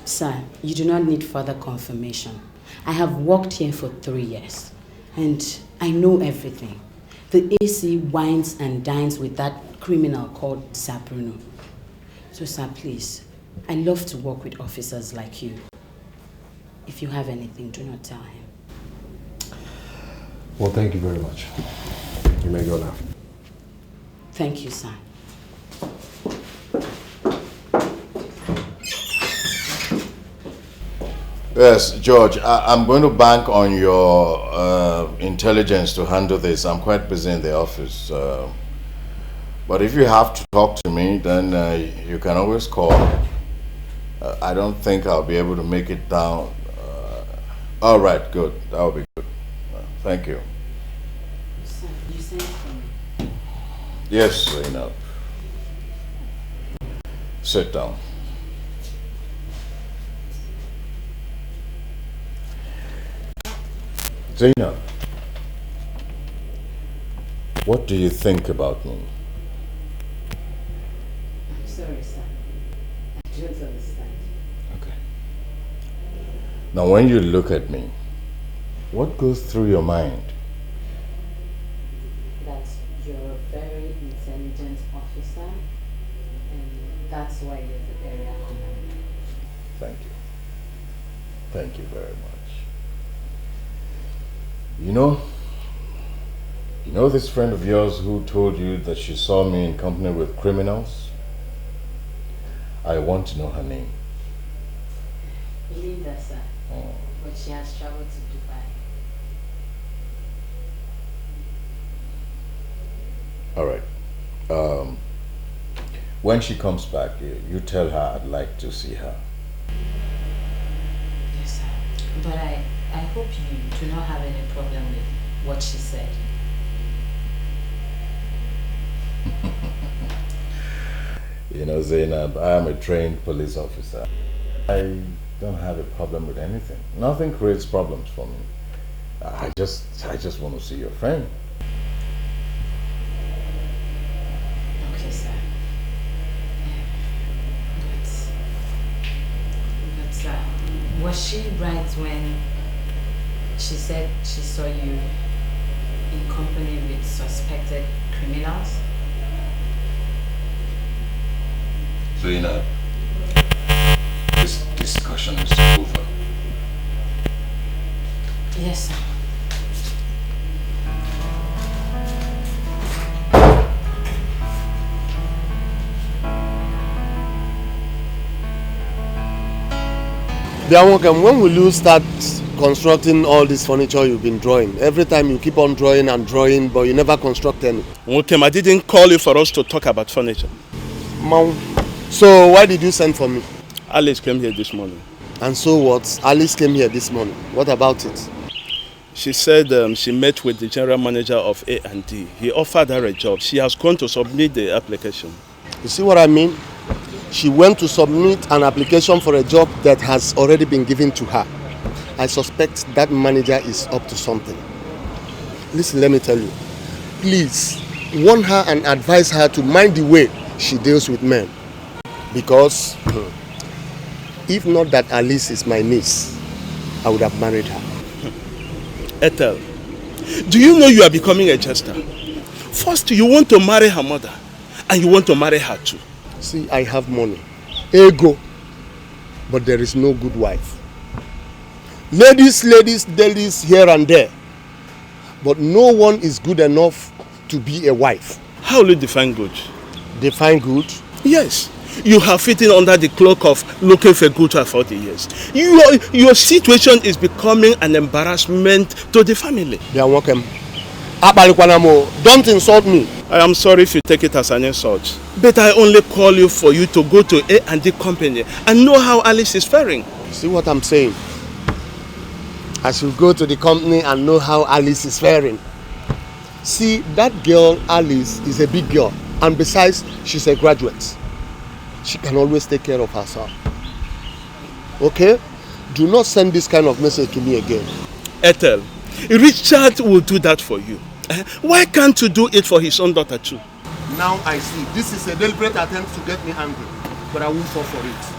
Sir, you do not need further confirmation. I have worked here for 3 years, and I know everything. The AC wines and dines with that criminal called Sir Bruno. So, sir, please, I love to work with officers like you. If you have anything, do not tell him. Well, thank you very much. You may go now. Thank you, sir. Yes, George, I'm going to bank on your intelligence to handle this. I'm quite busy in the office. But if you have to talk to me, then you can always call. I don't think I'll be able to make it down. All right, good. That will be good. Thank you. Sir, you sent for me. Yes, Zainab. Sit down. Zainab, what do you think about me? I'm sorry, sir. I don't understand. Okay. Now, when you look at me, what goes through your mind? That you're a very intelligent officer, and that's why you're the area commander. Thank you. Thank you very much. You know this friend of yours who told you that she saw me in company with criminals? I want to know her name. Linda, sir. Oh. But she has traveled to Dubai. All right. When she comes back, you tell her I'd like to see her. Yes, sir. But I hope you do not have any problem with what she said. You know, Zainab, I am a trained police officer. I don't have a problem with anything. Nothing creates problems for me. I just want to see your friend. Okay, sir. But sir, was she right when she said she saw you in company with suspected criminals? Zainab, this discussion is over. Yes, sir. When will you start constructing all this furniture you've been drawing? Every time you keep on drawing and drawing, but you never construct any. Okay, I didn't call you for us to talk about furniture. Mom, so why did you send for me? Alice came here this morning. And so what? Alice came here this morning. What about it? She said she met with the general manager of A&D. He offered her a job. She has gone to submit the application. You see what I mean? She went to submit an application for a job that has already been given to her. I suspect that manager is up to something. Listen, let me tell you. Please, warn her and advise her to mind the way she deals with men. Because if not that Alice is my niece, I would have married her. Ethel, do you know you are becoming a jester? First, you want to marry her mother, and you want to marry her too. See, I have money, ego, but there is no good wife. Ladies, ladies here and there, but no one is good enough to be a wife. How will you define good? Define good? Yes. You have fitting under the cloak of looking for good for 40 years. Your situation is becoming an embarrassment to the family. They are welcome. Don't insult me. I am sorry if you take it as an insult. But I only call you for you to go to A&D company and know how Alice is faring. See what I'm saying? I should go to the company and know how Alice is faring. See, that girl, Alice, is a big girl. And besides, she's a graduate. She can always take care of herself. Okay? Do not send this kind of message to me again. Ethel, Richard will do that for you. Why can't you do it for his own daughter too? Now I see. This is a deliberate attempt to get me angry. But I won't fall for it.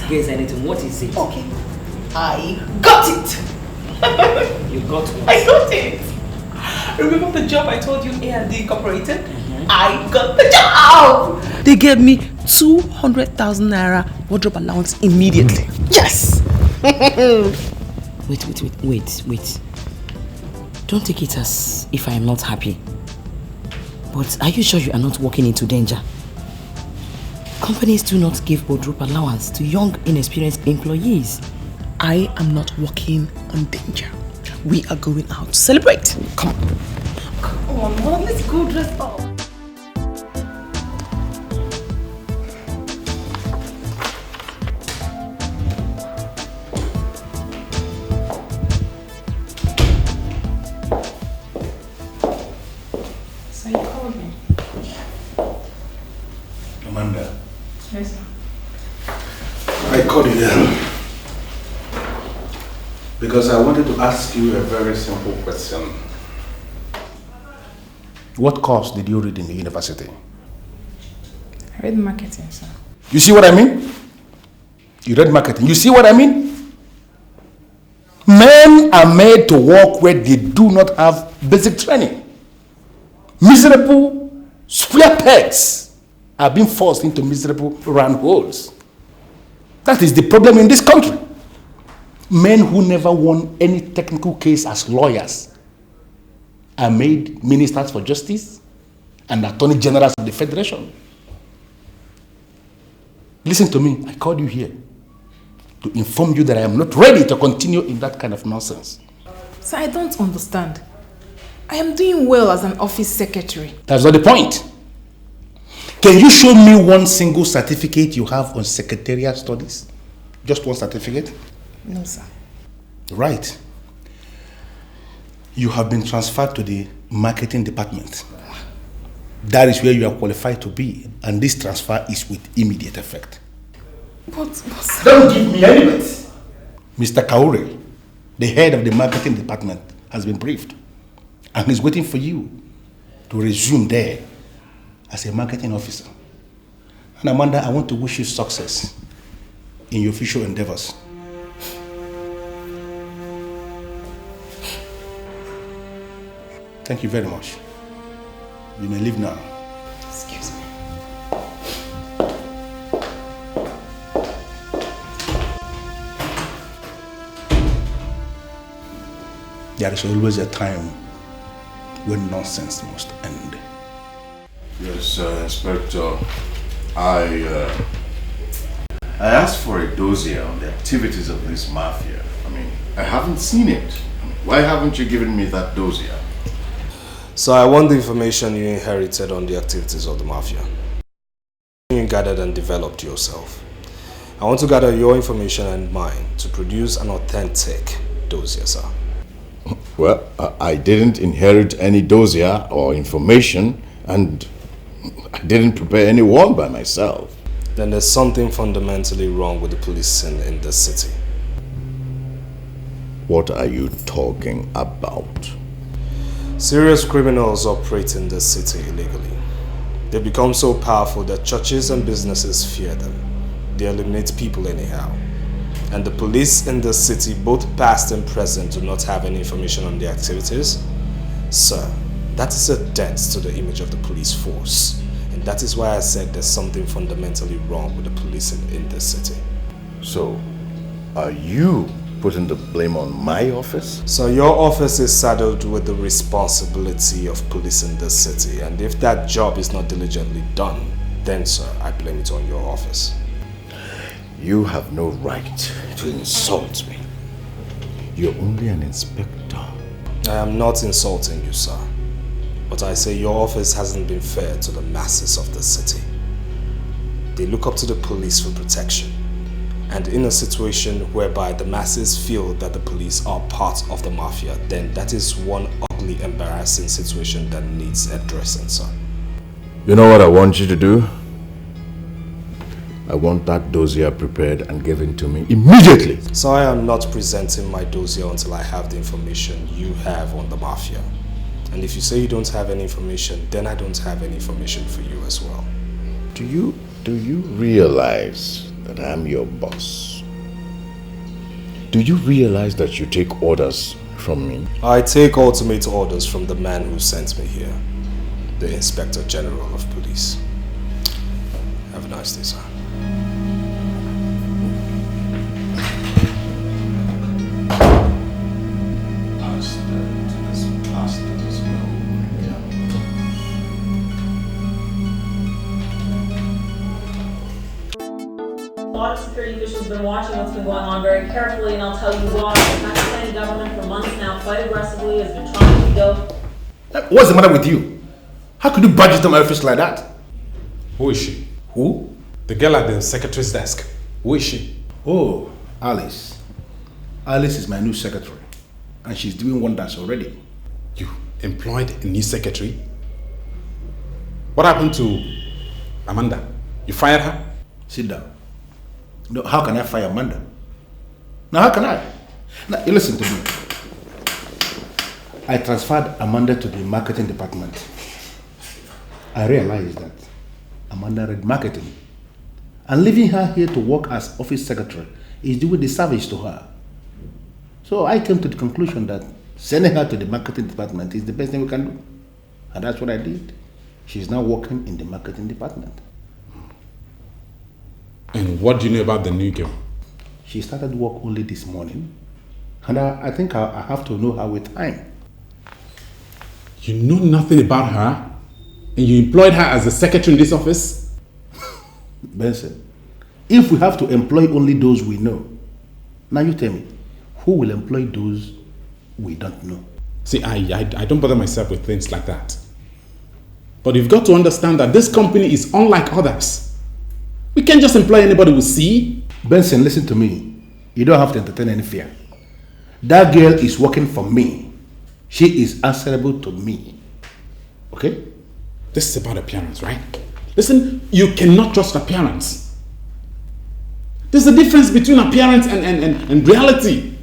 Guess anything. What is it? Okay. I got it. You got what? I got it. Remember the job I told you A&D Incorporated? I got the job. They gave me 200,000 naira wardrobe allowance immediately. Yes. Wait. Don't take it as if I am not happy. But are you sure you are not walking into danger? Companies do not give wardrobe allowance to young, inexperienced employees. I am not walking on danger. We are going out to celebrate. Come on. Come on, Mom. Let's go dress up. So you called me? Amanda. Yes, sir. I called you there because I wanted to ask you a very simple question. What course did you read in the university? I read marketing, sir. You see what I mean? You read marketing. You see what I mean? Men are made to work where they do not have basic training. Miserable square pegs are being forced into miserable round holes. That is the problem in this country. Men who never won any technical case as lawyers are made ministers for justice and attorney generals of the federation. Listen to me, I called you here to inform you that I am not ready to continue in that kind of nonsense. Sir, I don't understand. I am doing well as an office secretary. That's not the point. Can you show me one single certificate you have on secretarial studies? Just one certificate? No, sir. Right. You have been transferred to the marketing department. That is where you are qualified to be, and this transfer is with immediate effect. But Don't give me any minutes. Mr. Kaure, the head of the marketing department, has been briefed, and he's waiting for you to resume there as a marketing officer. And Amanda, I want to wish you success in your future endeavors. Thank you very much. You may leave now. Excuse me. There is always a time when nonsense must end. Yes, Inspector. I asked for a dossier on the activities of this mafia. I mean, I haven't seen it. Why haven't you given me that dossier? So I want the information you inherited on the activities of the mafia. You gathered and developed yourself. I want to gather your information and mine to produce an authentic dossier, sir. Well, I didn't inherit any dossier or information, and I didn't prepare any one by myself. Then there's something fundamentally wrong with the policing in this city. What are you talking about? Serious criminals operate in this city illegally. They become so powerful that churches and businesses fear them. They eliminate people anyhow. And the police in this city, both past and present, do not have any information on their activities. Sir, that is a dent to the image of the police force. And that is why I said there's something fundamentally wrong with the policing in this city. So, are you putting the blame on my office? So your office is saddled with the responsibility of policing this city, and if that job is not diligently done, then sir, I blame it on your office. You have no right to insult me. You're only an inspector. I am not insulting you, sir, but I say your office hasn't been fair to the masses of the city. They look up to the police for protection. And in a situation whereby the masses feel that the police are part of the mafia, then that is one ugly, embarrassing situation that needs addressing, sir. You know what I want you to do? I want that dossier prepared and given to me immediately. So I am not presenting my dossier until I have the information you have on the mafia. And if you say you don't have any information, then I don't have any information for you as well. Do you realize that I'm your boss? Do you realize that you take orders from me? I take ultimate orders from the man who sent me here, the Inspector General of Police. Have a nice day, sir. A lot of security officials have been watching what's been going on very carefully, and I'll tell you why. The Pakistani government for months now, quite aggressively, has been trying to go. What's the matter with you? How could you budge into my office like that? Who is she? Who? The girl at the secretary's desk. Who is she? Oh, Alice. Alice is my new secretary, and she's doing wonders already. You employed a new secretary? What happened to Amanda? You fired her? Sit down. No, how can I fire Amanda? Now, how can I? Now, you listen to me. I transferred Amanda to the marketing department. I realized that Amanda read marketing, and leaving her here to work as office secretary is doing disservice to her. So I came to the conclusion that sending her to the marketing department is the best thing we can do. And that's what I did. She's now working in the marketing department. And what do you know about the new girl? She started work only this morning, and I think I have to know her with time. You know nothing about her? And you employed her as a secretary in this office? Benson, if we have to employ only those we know, now you tell me, who will employ those we don't know? See, I don't bother myself with things like that. But you've got to understand that this company is unlike others. We can't just employ anybody we see. Benson, listen to me. You don't have to entertain any fear. That girl is working for me. She is answerable to me. Okay? This is about appearance, right? Listen, you cannot trust appearance. There's a difference between appearance and reality.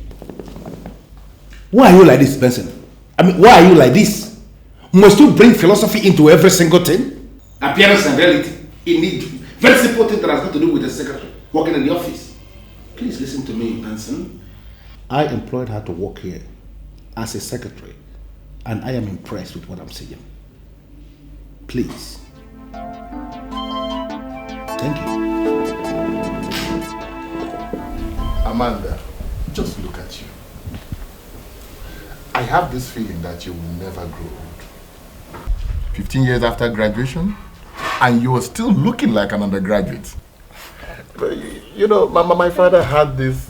Why are you like this, Benson? I mean, why are you like this? Must you bring philosophy into every single thing? Appearance and reality. Indeed. Very simple thing that has got to do with the secretary working in the office. Please listen to me, Benson. I employed her to work here as a secretary, and I am impressed with what I'm seeing. Please. Thank you. Amanda, just look at you. I have this feeling that you will never grow old. 15 years after graduation, and you are still looking like an undergraduate. But, you know, my father had this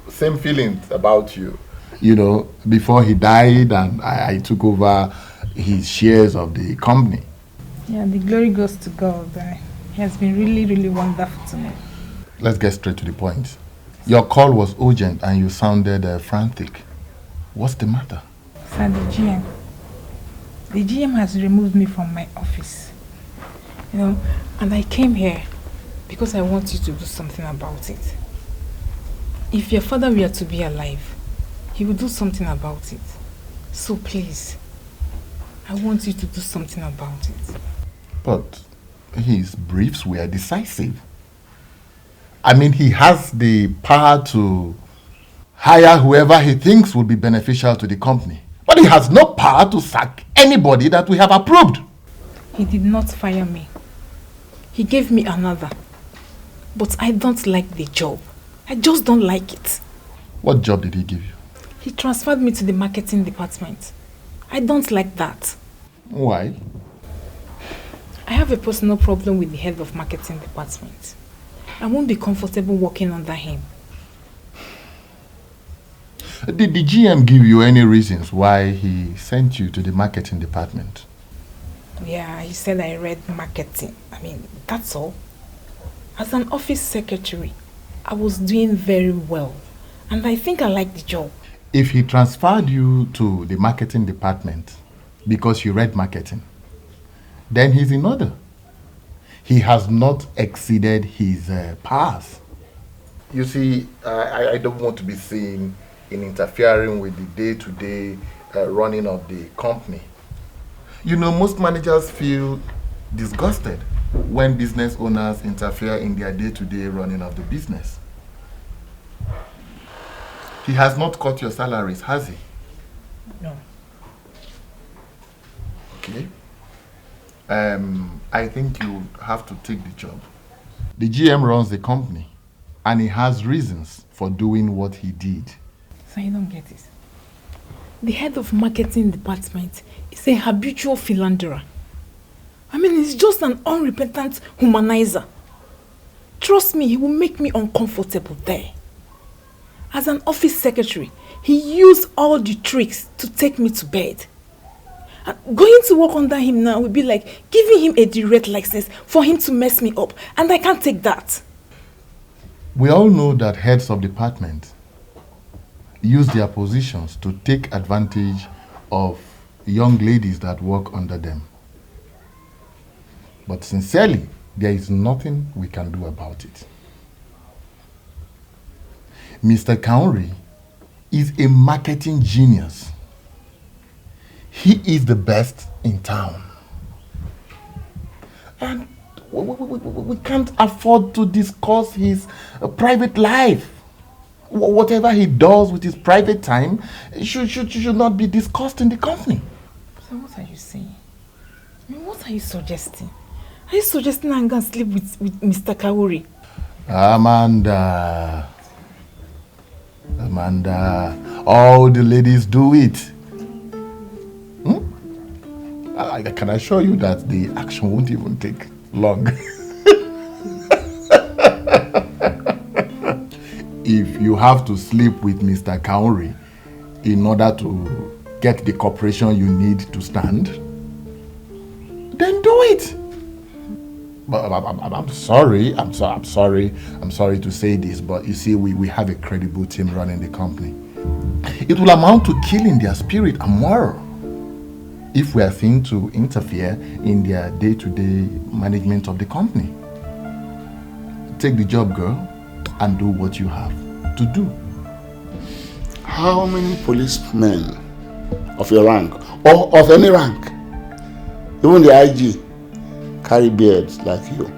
same feelings about you. You know, before he died and I took over his shares of the company. Yeah, the glory goes to God. He has been really, really wonderful to me. Let's get straight to the point. Your call was urgent and you sounded frantic. What's the matter? Sir, the GM has removed me from my office. You know, and I came here because I want you to do something about it. If your father were to be alive, he would do something about it. So please, I want you to do something about it. But his briefs were decisive. I mean, he has the power to hire whoever he thinks will be beneficial to the company. But he has no power to sack anybody that we have approved. He did not fire me. He gave me another. But I don't like the job. I just don't like it. What job did he give you? He transferred me to the marketing department. I don't like that. Why? I have a personal problem with the head of marketing department. I won't be comfortable working under him. Did the GM give you any reasons why he sent you to the marketing department? Yeah, he said I read marketing. I mean, that's all. As an office secretary, I was doing very well. And I think I like the job. If he transferred you to the marketing department because you read marketing, then he's in order. He has not exceeded his powers. You see, I don't want to be seen in interfering with the day-to-day running of the company. You know, most managers feel disgusted when business owners interfere in their day-to-day running of the business. He has not cut your salaries, has he? No. Okay. I think you have to take the job. The GM runs the company, and he has reasons for doing what he did. So you don't get it. The head of marketing department is a habitual philanderer. I mean, he's just an unrepentant humanizer. Trust me, he will make me uncomfortable there. As an office secretary, he used all the tricks to take me to bed. And going to work under him now would be like giving him a direct license for him to mess me up. And I can't take that. We all know that heads of department use their positions to take advantage of young ladies that work under them. But sincerely, there is nothing we can do about it. Mr. Kauri is a marketing genius. He is the best in town. And we can't afford to discuss his private life. Whatever he does with his private time should not be discussed in the company. So what are you saying? I mean, what are you suggesting? Are you suggesting I'm going to sleep with Mr. Kauri? Amanda, all the ladies do it. I can assure you that the action won't even take long. If you have to sleep with Mr. Kauri in order to get the cooperation you need to stand, then do it. But I'm sorry to say this, but you see, we have a credible team running the company. It will amount to killing their spirit and moral. if we are seen to interfere in their day-to-day management of the company. Take the job, girl, and do what you have to do. How many policemen of your rank, or of any rank, even the IG, carry beards like you?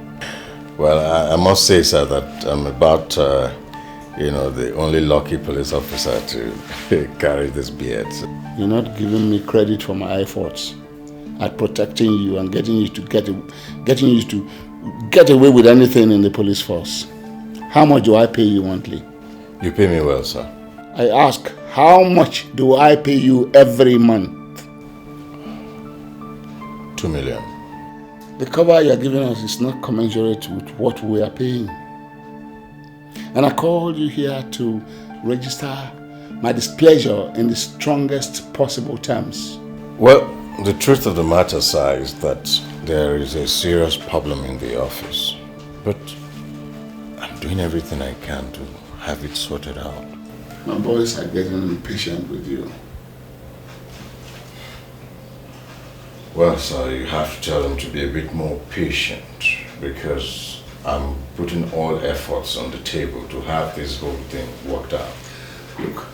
Well, I must say, sir, that I'm about, the only lucky police officer to carry this beard. You're not giving me credit for my efforts at protecting you and getting you to get away with anything in the police force. How much do I pay you monthly? You pay me well, sir. I ask, how much do I pay you every month? 2 million. The cover you're giving us is not commensurate with what we are paying. And I called you here to register my displeasure in the strongest possible terms. Well, the truth of the matter, sir, is that there is a serious problem in the office. But I'm doing everything I can to have it sorted out. My boys are getting impatient with you. Well, sir, you have to tell them to be a bit more patient, because I'm putting all efforts on the table to have this whole thing worked out. Look,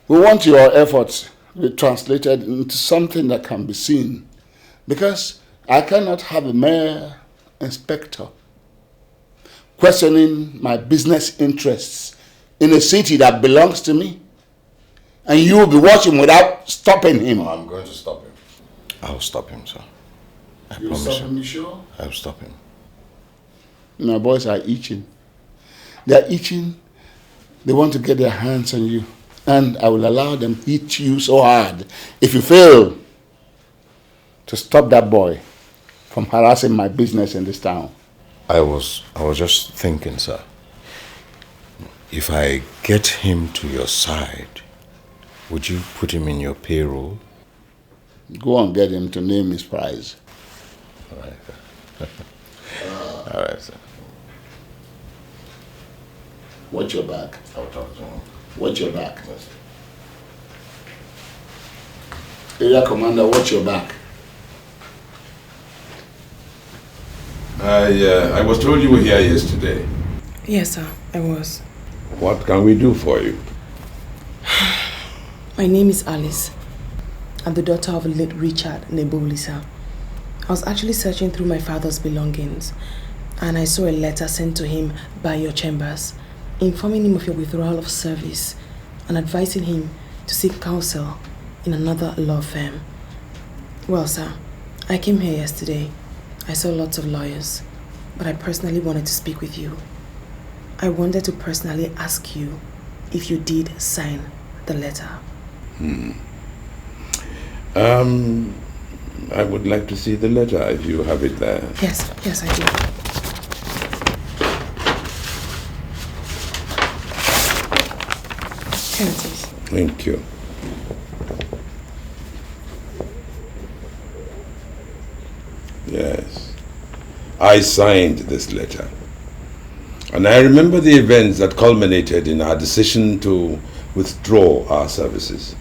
we want your efforts to be translated into something that can be seen, because I cannot have a mere inspector questioning my business interests in a city that belongs to me, and you will be watching without stopping him. I'm going to stop him. I'll stop him, sir. I You'll promise stop him, you sure? I'll stop him. My boys are itching. They're itching. They want to get their hands on you. And I will allow them to hit you so hard if you fail to stop that boy from harassing my business in this town. I was just thinking, sir. If I get him to your side, would you put him in your payroll? Go and get him to name his price. All right, sir. All right, sir. Watch your back. I'll talk to him. Watch your back. Area Commander, watch your back. I was told you were here yesterday. Yes, sir, I was. What can we do for you? My name is Alice. I'm the daughter of late Richard Neboli, sir. I was actually searching through my father's belongings, and I saw a letter sent to him by your chambers, informing him of your withdrawal of service and advising him to seek counsel in another law firm. Well, sir, I came here yesterday. I saw lots of lawyers, but I personally wanted to speak with you. I wanted to personally ask you if you did sign the letter. I would like to see the letter if you have it there. Yes, I do. Here it is. Thank you. Yes, I signed this letter. And I remember the events that culminated in our decision to withdraw our services.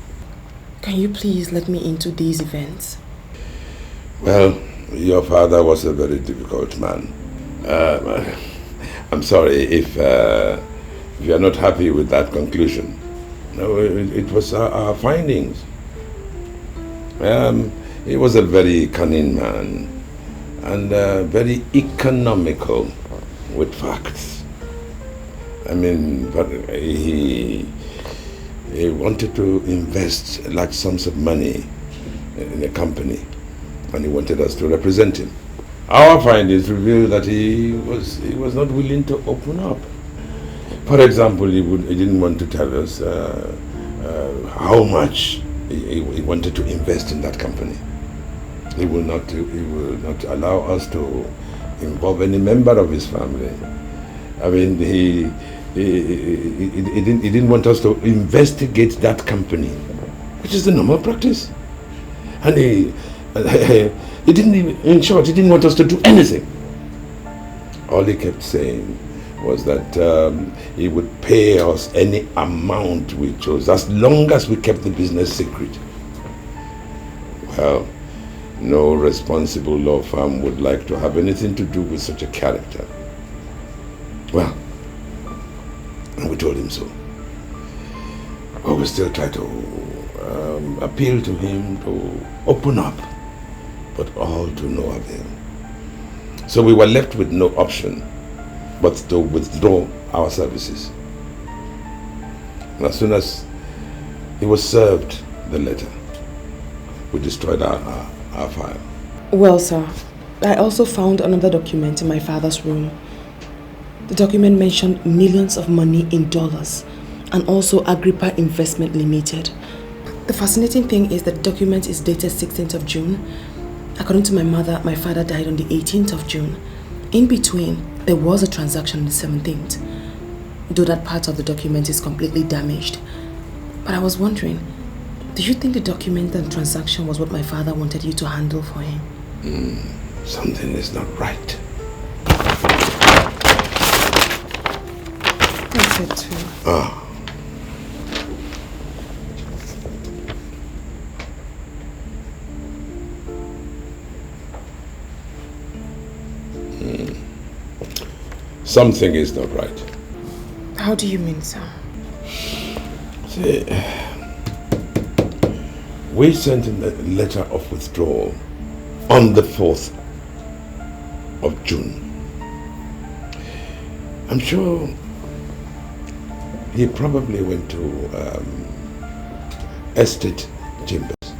Can you please let me into these events? Well, your father was a very difficult man. I'm sorry if you are not happy with that conclusion. No, it was our findings. He was a very cunning man and very economical with facts. I mean, but he wanted to invest large sums of money in a company, and he wanted us to represent him. Our findings revealed that he was not willing to open up. For example, he didn't want to tell us how much he wanted to invest in that company. He will not allow us to involve any member of his family. I mean, he didn't want us to investigate that company, which is the normal practice. And he didn't even, in short, he didn't want us to do anything. All he kept saying was that he would pay us any amount we chose, as long as we kept the business secret. Well, No responsible law firm would like to have anything to do with such a character. Well, and we told him so. But we still try to appeal to him to open up, but all to no avail. So we were left with no option but to withdraw our services. And as soon as he was served the letter, we destroyed our file. Well, sir, I also found another document in my father's room. The document mentioned millions of money in dollars and also Agrippa Investment Limited. The fascinating thing is that the document is dated 16th of June. According to my mother, my father died on the 18th of June. In between, there was a transaction on the 17th, though that part of the document is completely damaged. But I was wondering, do you think the document and transaction was what my father wanted you to handle for him? Something is not right. That's it too. Ah. Something is not right. How do you mean, sir? See, we sent a letter of withdrawal on the 4th of June. I'm sure he probably went to Estate Chambers,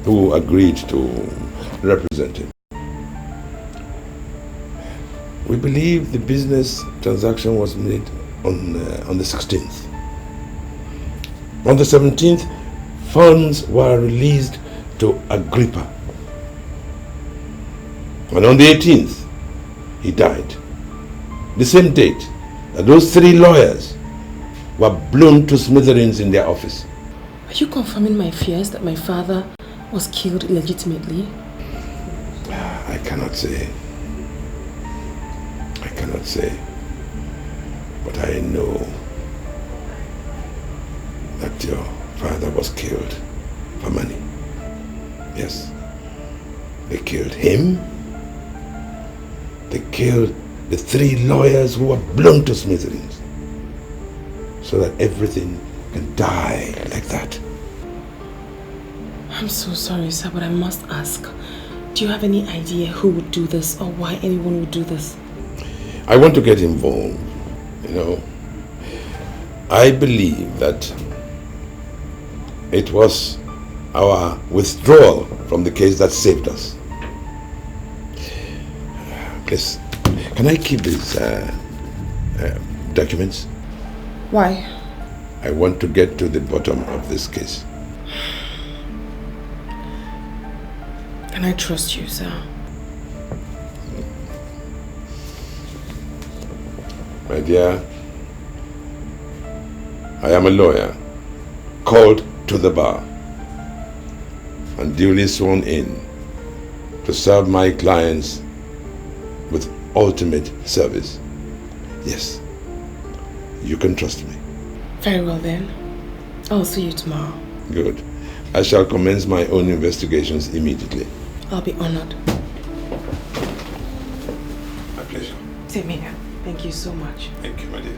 who agreed to represent him. We believe the business transaction was made on the 16th. On the 17th, funds were released to Agrippa. And on the 18th, he died. The same date, those 3 lawyers were blown to smithereens in their office. Are you confirming my fears that my father was killed illegitimately? I cannot say. I cannot say. But I know that your father was killed for money. Yes. They killed him. They killed the 3 lawyers who were blown to smithereens, so that everything can die like that. I'm so sorry, sir, but I must ask. Do you have any idea who would do this or why anyone would do this? I want to get involved. You know, I believe that it was our withdrawal from the case that saved us. Please, can I keep these documents? Why? I want to get to the bottom of this case. Can I trust you, sir? My dear, I am a lawyer called to the bar and duly sworn in to serve my clients with ultimate service. Yes, you can trust me. Very well then. I'll see you tomorrow. Good. I shall commence my own investigations immediately. I'll be honored. My pleasure. Same here. Thank you so much. Thank you, my dear.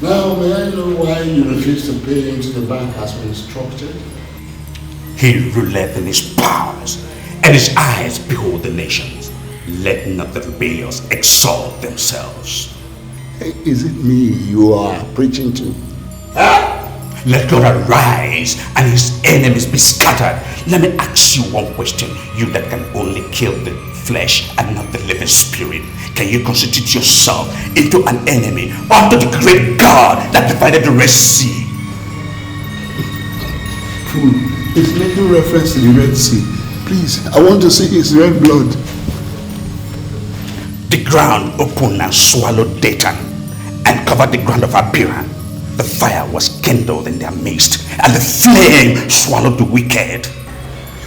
Now, may I know why you refused to pay into the bank as we instructed? He ruleth in his powers, and his eyes behold the nations. Let not the rebellious exalt themselves. Hey, is it me you are preaching to? Let God arise and his enemies be scattered. Let me ask you one question, you that can only kill the flesh and not the living spirit. Can you constitute yourself into an enemy unto the great God that divided the Red Sea? It's making reference to the Red Sea. Please, I want to see his red blood. The ground opened and swallowed Dathan and covered the ground of Abiram. The fire was kindled in their midst, and the flame swallowed the wicked.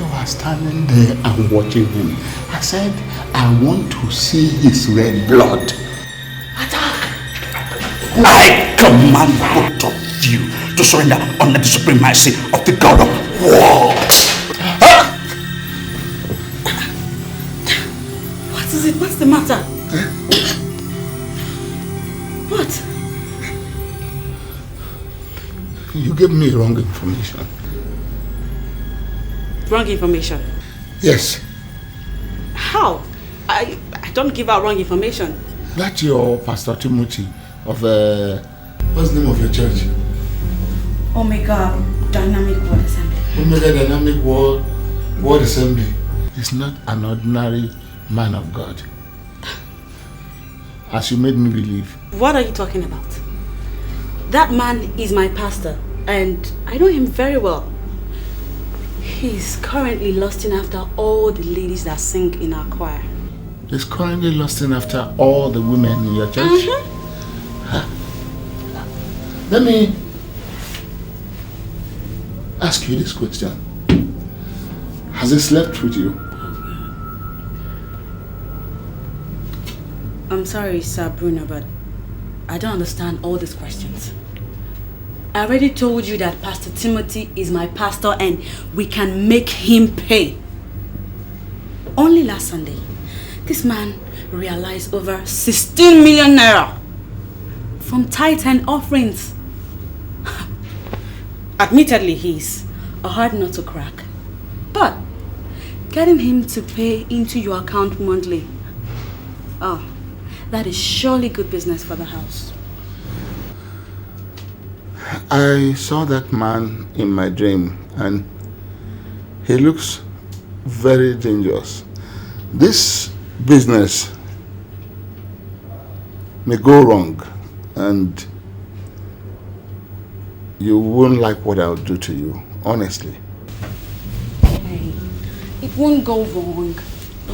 You are standing there and watching him. I said, I want to see his red blood. I command both of you to surrender under the supremacy of the God of What is it? What's the matter? What? You gave me wrong information. Wrong information? Yes. How? I don't give out wrong information. That's your Pastor Timothy of what's the name of your church? Omega Dynamic Word Assembly. Omega Dynamic Word Assembly is not an ordinary man of God, as you made me believe. What are you talking about? That man is my pastor, and I know him very well. He's currently lusting after all the ladies that sing in our choir. He's currently lusting after all the women in your church? Let me ask you this question. Has he slept with you? I'm sorry, Sir Bruno, but I don't understand all these questions. I already told you that Pastor Timothy is my pastor and we can make him pay. Only last Sunday, this man realized over 16 million naira from tithe and offerings. Admittedly, he's a hard nut to crack, but getting him to pay into your account monthly, oh, that is surely good business for the house. I saw that man in my dream and he looks very dangerous. This business may go wrong and you won't like what I'll do to you, honestly. Hey, it won't go wrong,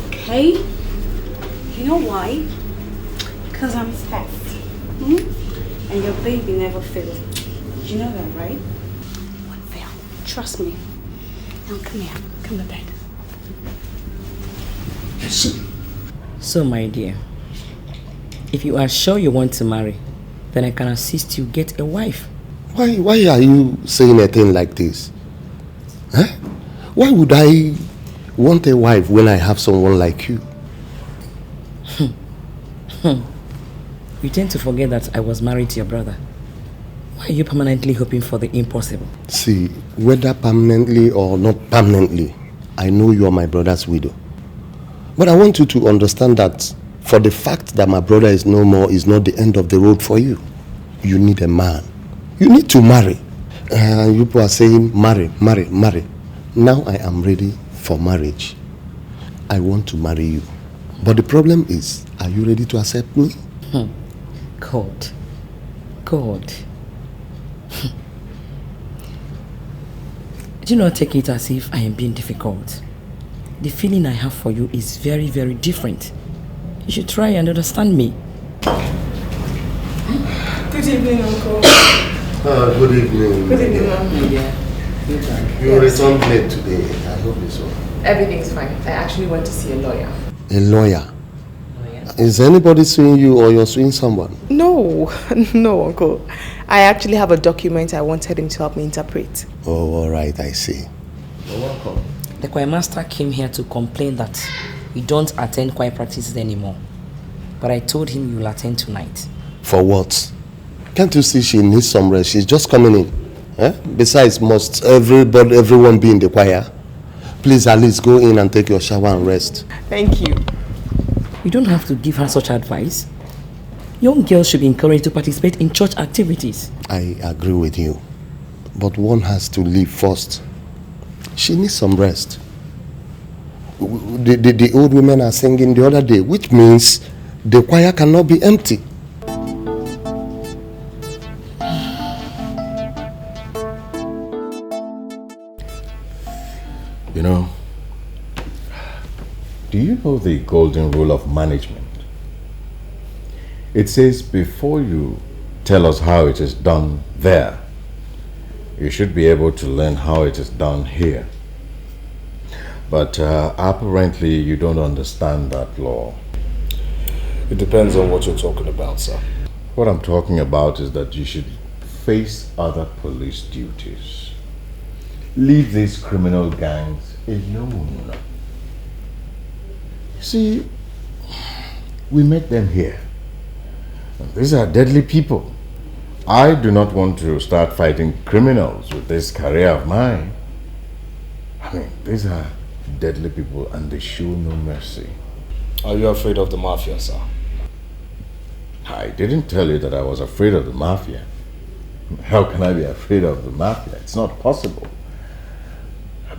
okay? You know why? Because I'm fast. And your baby never fails. You know that, right? Won't fail. Trust me. Now come here. Come to bed. Listen. So, my dear, if you are sure you want to marry, then I can assist you get a wife. Why are you saying a thing like this? Huh? Why would I want a wife when I have someone like you? You tend to forget that I was married to your brother. Why are you permanently hoping for the impossible? See, whether permanently or not permanently, I know you are my brother's widow. But I want you to understand that for the fact that my brother is no more is not the end of the road for you. You need a man. You need to marry. You people are saying marry, marry, marry. Now I am ready for marriage. I want to marry you. But the problem is, are you ready to accept me? God. Do not take it as if I am being difficult. The feeling I have for you is very, very different. You should try and understand me. Good evening, Uncle. Good evening. Good evening, Mom. Yeah. You returned late today. I hope it's well. Everything's fine. I actually went to see a lawyer. A lawyer? Is anybody suing you or you're suing someone? No, no, Uncle. I actually have a document I wanted him to help me interpret. Oh, all right, I see. You're welcome. The choir master came here to complain that we don't attend choir practices anymore. But I told him you'll attend tonight. For what? Can't you see she needs some rest? She's just coming in. Eh? Besides, must everyone be in the choir? Please at least go in and take your shower and rest. Thank you. You don't have to give her such advice. Young girls should be encouraged to participate in church activities. I agree with you. But one has to leave first. She needs some rest. The old women are singing the other day, which means the choir cannot be empty. You know, do you know the golden rule of management? It says before you tell us how it is done there, you should be able to learn how it is done here. But apparently you don't understand that law. It depends on what you're talking about, sir. What I'm talking about is that you should face other police duties. leave these criminal gangs alone. You see, we met them here. And these are deadly people. I do not want to start fighting criminals with this career of mine. I mean, these are deadly people and they show no mercy. Are you afraid of the mafia, sir? I didn't tell you that I was afraid of the mafia. How can I be afraid of the mafia? It's not possible.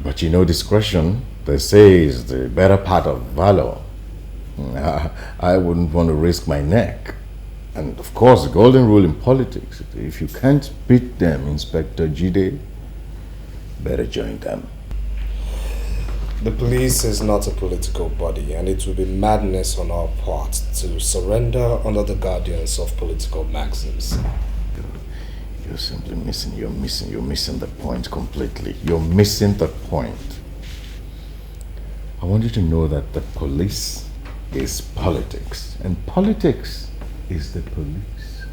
But you know, discretion, they say, is the better part of valor. I wouldn't want to risk my neck. And of course, the golden rule in politics, if you can't beat them, Inspector Jide, better join them. The police is not a political body, and it would be madness on our part to surrender under the guardians of political maxims. You're simply missing, you're missing the point completely. You're missing the point. I want you to know that the police is politics, and politics is the police.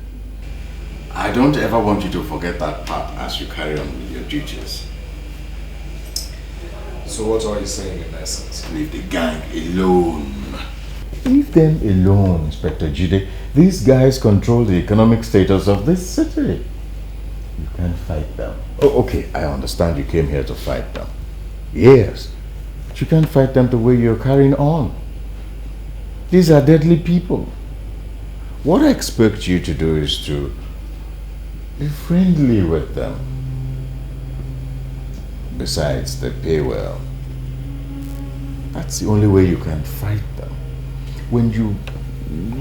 I don't ever want you to forget that part as you carry on with your duties. So what are you saying in essence? Leave the gang alone. Leave them alone, Inspector Jide. These guys control the economic status of this city. You can't fight them. Oh, okay, I understand you came here to fight them. Yes, but you can't fight them the way you're carrying on. These are deadly people. What I expect you to do is to be friendly with them. Besides, they pay well. That's the only way you can fight them. When you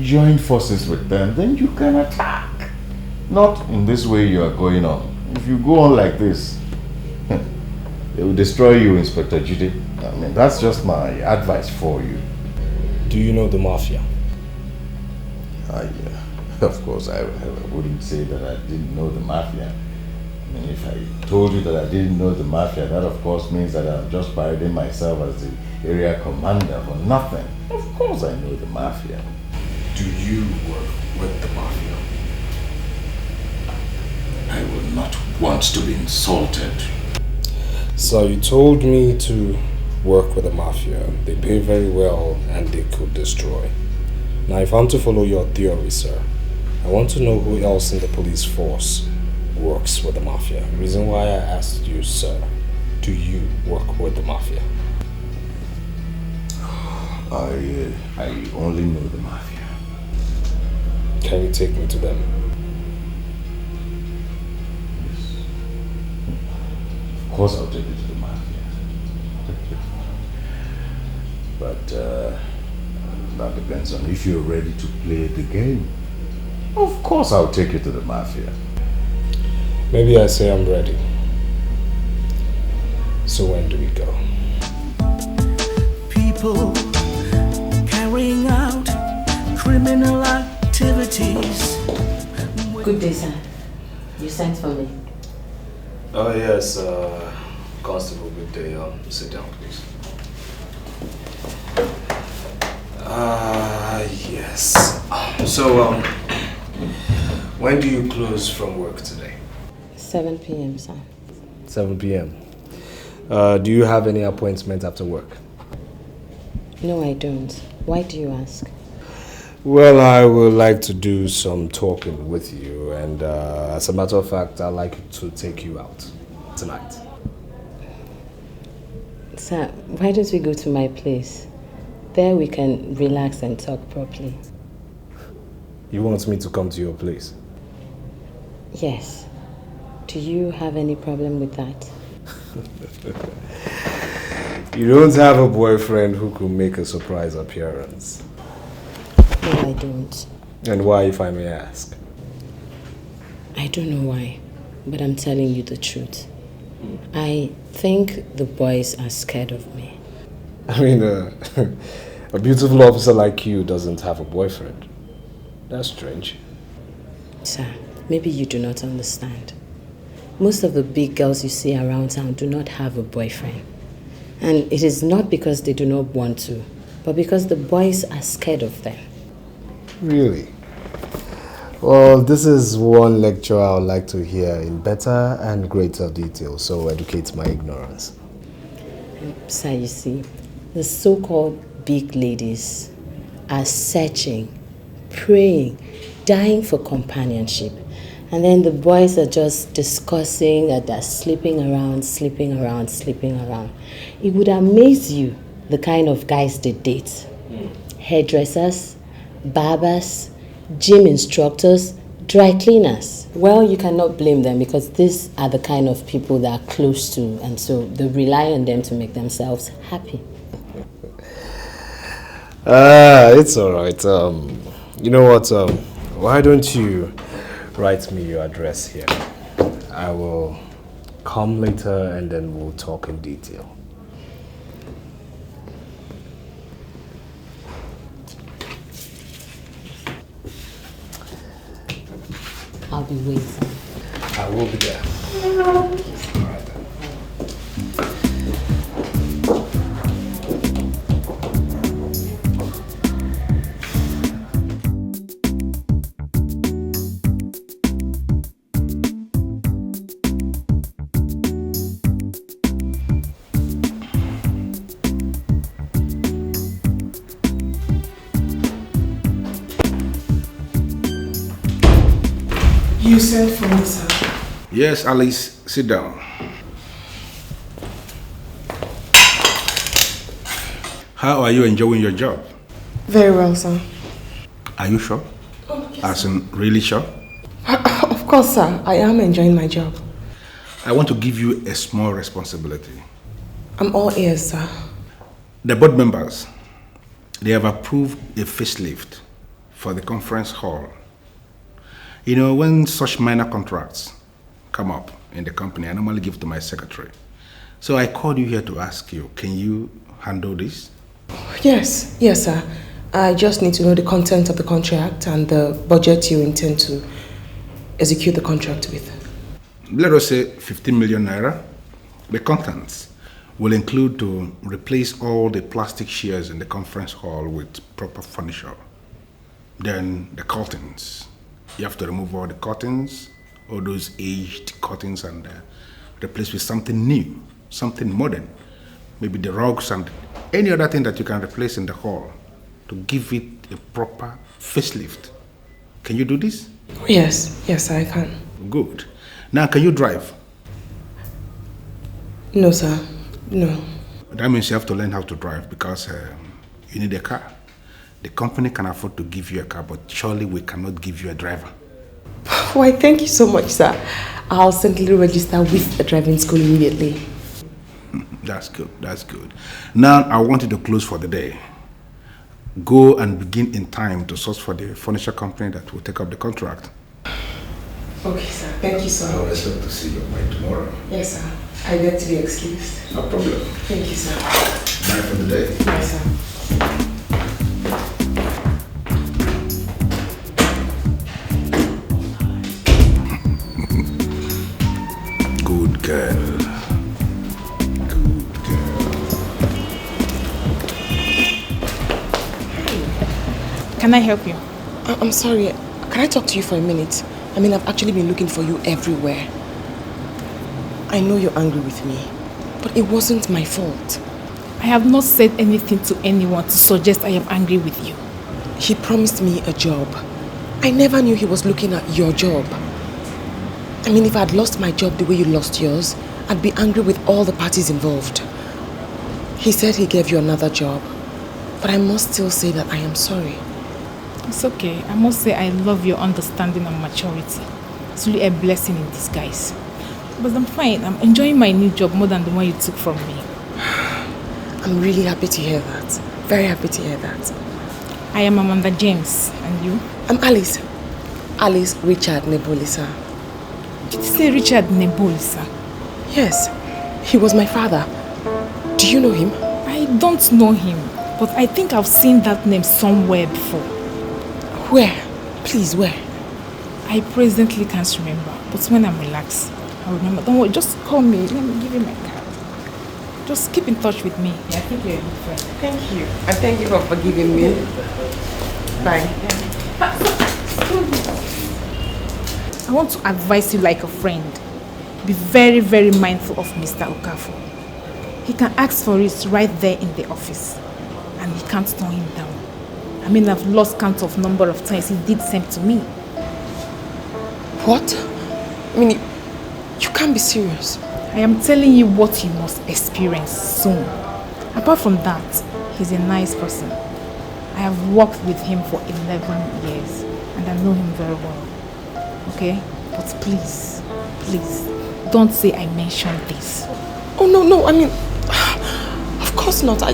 join forces with them, then you can attack. Not in this way you are going on. If you go on like this, they will destroy you, Inspector Jide. I mean, that's just my advice for you. Do you know the mafia? Of course, I wouldn't say that I didn't know the mafia. I mean, if I told you that I didn't know the mafia, that of course means that I'm just parading myself as the area commander for nothing. Of course I know the mafia. Do you work with the mafia? I will not want to be insulted. So you told me to work with the mafia. They pay very well and they could destroy. Now if I'm to follow your theory, sir, I want to know who else in the police force works with the mafia. The reason why I asked you, sir, do you work with the mafia? I only know the mafia. Can you take me to them? Yes. Of course I'll take you to the mafia. But that depends on if you're ready to play the game. Of course I'll take you to the mafia. Maybe I say I'm ready. So when do we go? People carrying out criminal activities. Good day, sir. You sent for me. Oh yes, Constable, good day. Sit down, please. Yes. So, when do you close from work today? 7 p.m., sir. 7 p.m. Do you have any appointment after work? No, I don't. Why do you ask? Well, I would like to do some talking with you, and as a matter of fact, I'd like to take you out tonight. Sir, why don't we go to my place? There we can relax and talk properly. You want me to come to your place? Yes. Do you have any problem with that? You don't have a boyfriend who could make a surprise appearance? No, I don't. And why, if I may ask? I don't know why, but I'm telling you the truth. I think the boys are scared of me. I mean, a beautiful officer like you doesn't have a boyfriend. That's strange. Sir, maybe you do not understand. Most of the big girls you see around town do not have a boyfriend. And it is not because they do not want to, but because the boys are scared of them. Really? Well, this is one lecture I would like to hear in better and greater detail, so educate my ignorance. Sir, you see, the so-called big ladies are searching, praying, dying for companionship. And then the boys are just discussing that they're sleeping around. It would amaze you the kind of guys they date. Hairdressers, barbers, gym instructors, dry cleaners. Well, you cannot blame them because these are the kind of people that are close to, and so they rely on them to make themselves happy. It's alright. You know what? Why don't you write me your address here? I will come later and then we'll talk in detail. I'll be waiting. I will be there. You sent for me, sir. Yes, Alice, sit down. How are you enjoying your job? Very well, sir. Are you sure? Oh, yes, As in, really sure? Of course, sir. I am enjoying my job. I want to give you a small responsibility. I'm all ears, sir. The board members, they have approved a facelift for the conference hall. You know, when such minor contracts come up in the company, I normally give to my secretary. So I called you here to ask you, can you handle this? Yes, sir. I just need to know the content of the contract and the budget you intend to execute the contract with. Let us say 15 million naira. The contents will include to replace all the plastic chairs in the conference hall with proper furniture. Then the curtains. You have to remove all the curtains, all those aged curtains, and replace with something new, something modern. Maybe the rugs and any other thing that you can replace in the hall to give it a proper facelift. Can you do this? Yes, I can. Good. Now, can you drive? No, sir. No. That means you have to learn how to drive because you need a car. The company can afford to give you a car, but surely we cannot give you a driver. Why, thank you so much, sir. I'll certainly register with the driving school immediately. That's good. Now, I want you to close for the day. Go and begin in time to source for the furniture company that will take up the contract. Okay, sir. Thank you so much. I'll expect to see you by tomorrow. Yes, sir. I beg to be excused. No problem. Thank you, sir. Bye for the day. Bye, sir. Good girl. Can I help you? I'm sorry. Can I talk to you for a minute? I mean, I've actually been looking for you everywhere. I know you're angry with me, but it wasn't my fault. I have not said anything to anyone to suggest I am angry with you. He promised me a job. I never knew he was looking at your job. I mean, if I'd lost my job the way you lost yours, I'd be angry with all the parties involved. He said he gave you another job, but I must still say that I am sorry. It's okay. I must say I love your understanding and maturity. It's really a blessing in disguise. But I'm fine. I'm enjoying my new job more than the one you took from me. I'm really happy to hear that. Very happy to hear that. I am Amanda James. And you? I'm Alice. Alice Richard Nebolisa. Did you say Richard Nebolisa? Yes. He was my father. Do you know him? I don't know him, but I think I've seen that name somewhere before. Where? Please, where? I presently can't remember, but when I'm relaxed, I'll remember. Don't worry, just call me. Let me give you my card. Just keep in touch with me. Yeah, I think you're a good friend. Thank you. And thank you for forgiving me. Bye. I want to advise you like a friend. Be very, very mindful of Mr. Okafor. He can ask for it right there in the office. And he can't turn him down. I mean, I've lost count of number of times he did same to me. What? I mean, you can't be serious. I am telling you what you must experience soon. Apart from that, he's a nice person. I have worked with him for 11 years and I know him very well. Okay? But please, don't say I mentioned this. Oh, no, I mean, of course not. I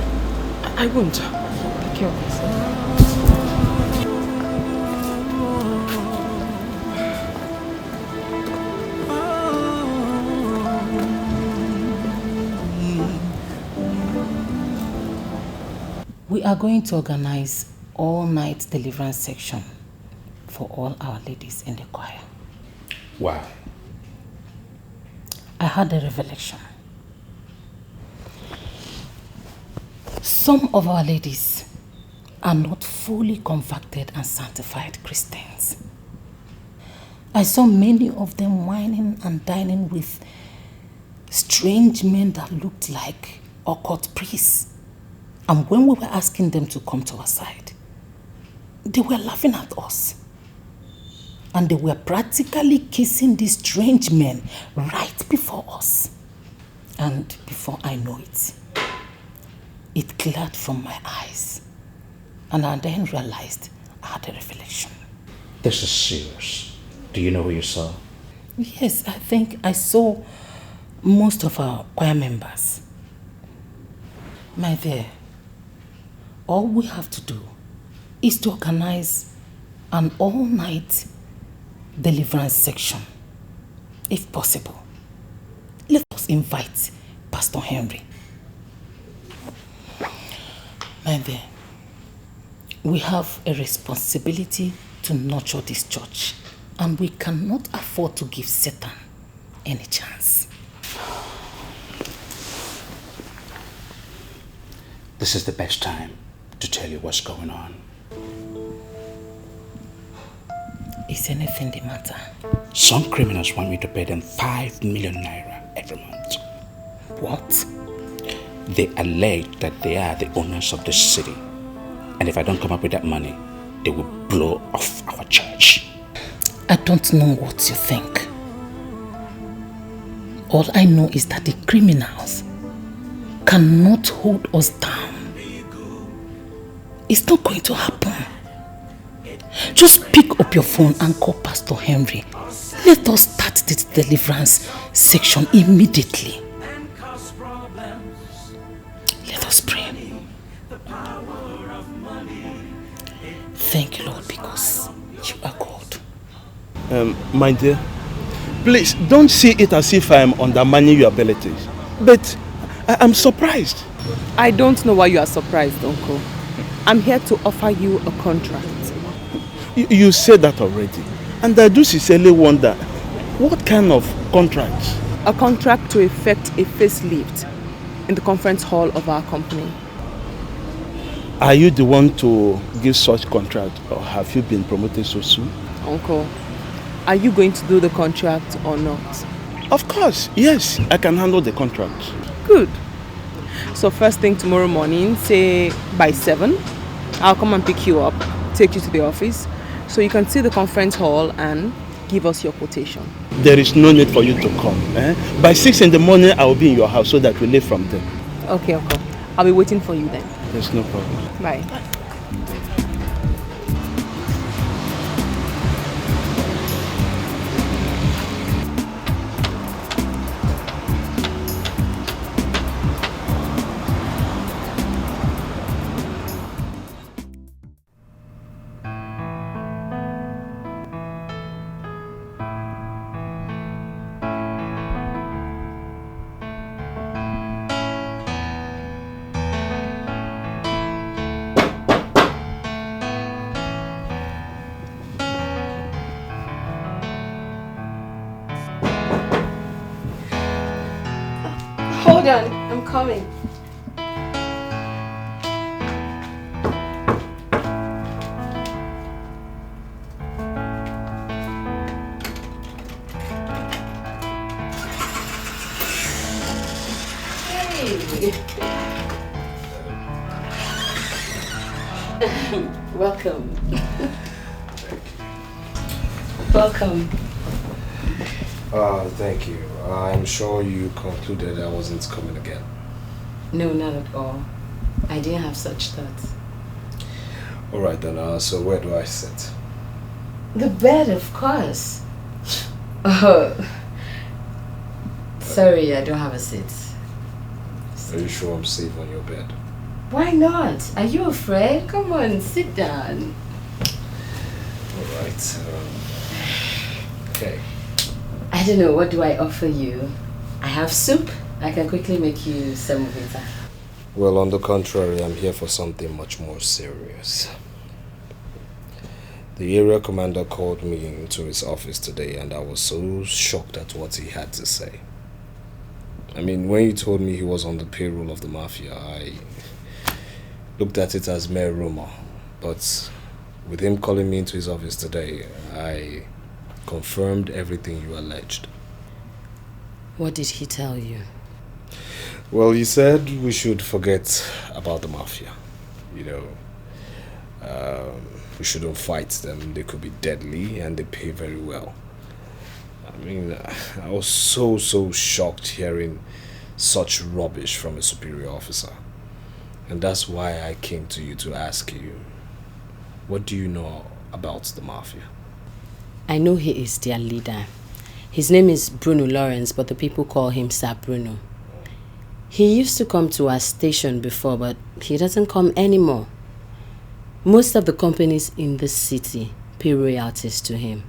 won't. Take care of yourself. We are going to organize all-night deliverance section for all our ladies in the choir. Why? I had a revelation. Some of our ladies are not fully converted and sanctified Christians. I saw many of them whining and dining with strange men that looked like occult priests. And when we were asking them to come to our side, they were laughing at us. And they were practically kissing these strange men right before us. And before I know it, it cleared from my eyes. And I then realized I had a revelation. This is serious. Do you know who you saw? Yes, I think I saw most of our choir members. My dear, all we have to do is to organize an all-night deliverance section, if possible. Let us invite Pastor Henry. My dear, we have a responsibility to nurture this church, and we cannot afford to give Satan any chance. This is the best time to tell you what's going on. Is anything the matter? Some criminals want me to pay them 5 million naira every month. What? They allege that they are the owners of the city. And if I don't come up with that money, they will blow off our church. I don't know what you think. All I know is that the criminals cannot hold us down. It's not going to happen. Just pick up your phone and call Pastor Henry. Let us start this deliverance section immediately. Let us pray. Thank you, Lord, because you are God. My dear, please don't see it as if I am undermining your abilities. But I'm surprised. I don't know why you are surprised, Uncle. I'm here to offer you a contract. You said that already. And I do sincerely wonder, what kind of contract? A contract to effect a facelift in the conference hall of our company. Are you the one to give such contract, or have you been promoted so soon? Uncle, are you going to do the contract or not? Of course, yes, I can handle the contract. Good. So first thing tomorrow morning, say by 7, I'll come and pick you up, take you to the office, so you can see the conference hall and give us your quotation. There is no need for you to come. By 6 in the morning, I will be in your house so that we leave from there. Okay, Uncle. I'll be waiting for you then. There's no problem. Bye. Hold on, I'm coming. Welcome. Welcome. Thank you. I'm sure you concluded I wasn't coming again. No, not at all. I didn't have such thoughts. Alright then, so where do I sit? The bed, of course. Oh, sorry, I don't have a seat. Are you sure I'm safe on your bed? Why not? Are you afraid? Come on, sit down. Alright. Okay. I don't know, what do I offer you? I have soup. I can quickly make you semovita. Well, on the contrary, I'm here for something much more serious. The area commander called me into his office today and I was so shocked at what he had to say. I mean, when he told me he was on the payroll of the mafia, I looked at it as mere rumor. But with him calling me into his office today, I confirmed everything you alleged. What did he tell you? Well, he said we should forget about the mafia. You know, we shouldn't fight them. They could be deadly and they pay very well. I mean, I was so shocked hearing such rubbish from a superior officer. And that's why I came to you to ask you, what do you know about the mafia? I know he is their leader. His name is Bruno Lawrence, but the people call him Sir Bruno. He used to come to our station before, but he doesn't come anymore. Most of the companies in the city pay royalties to him.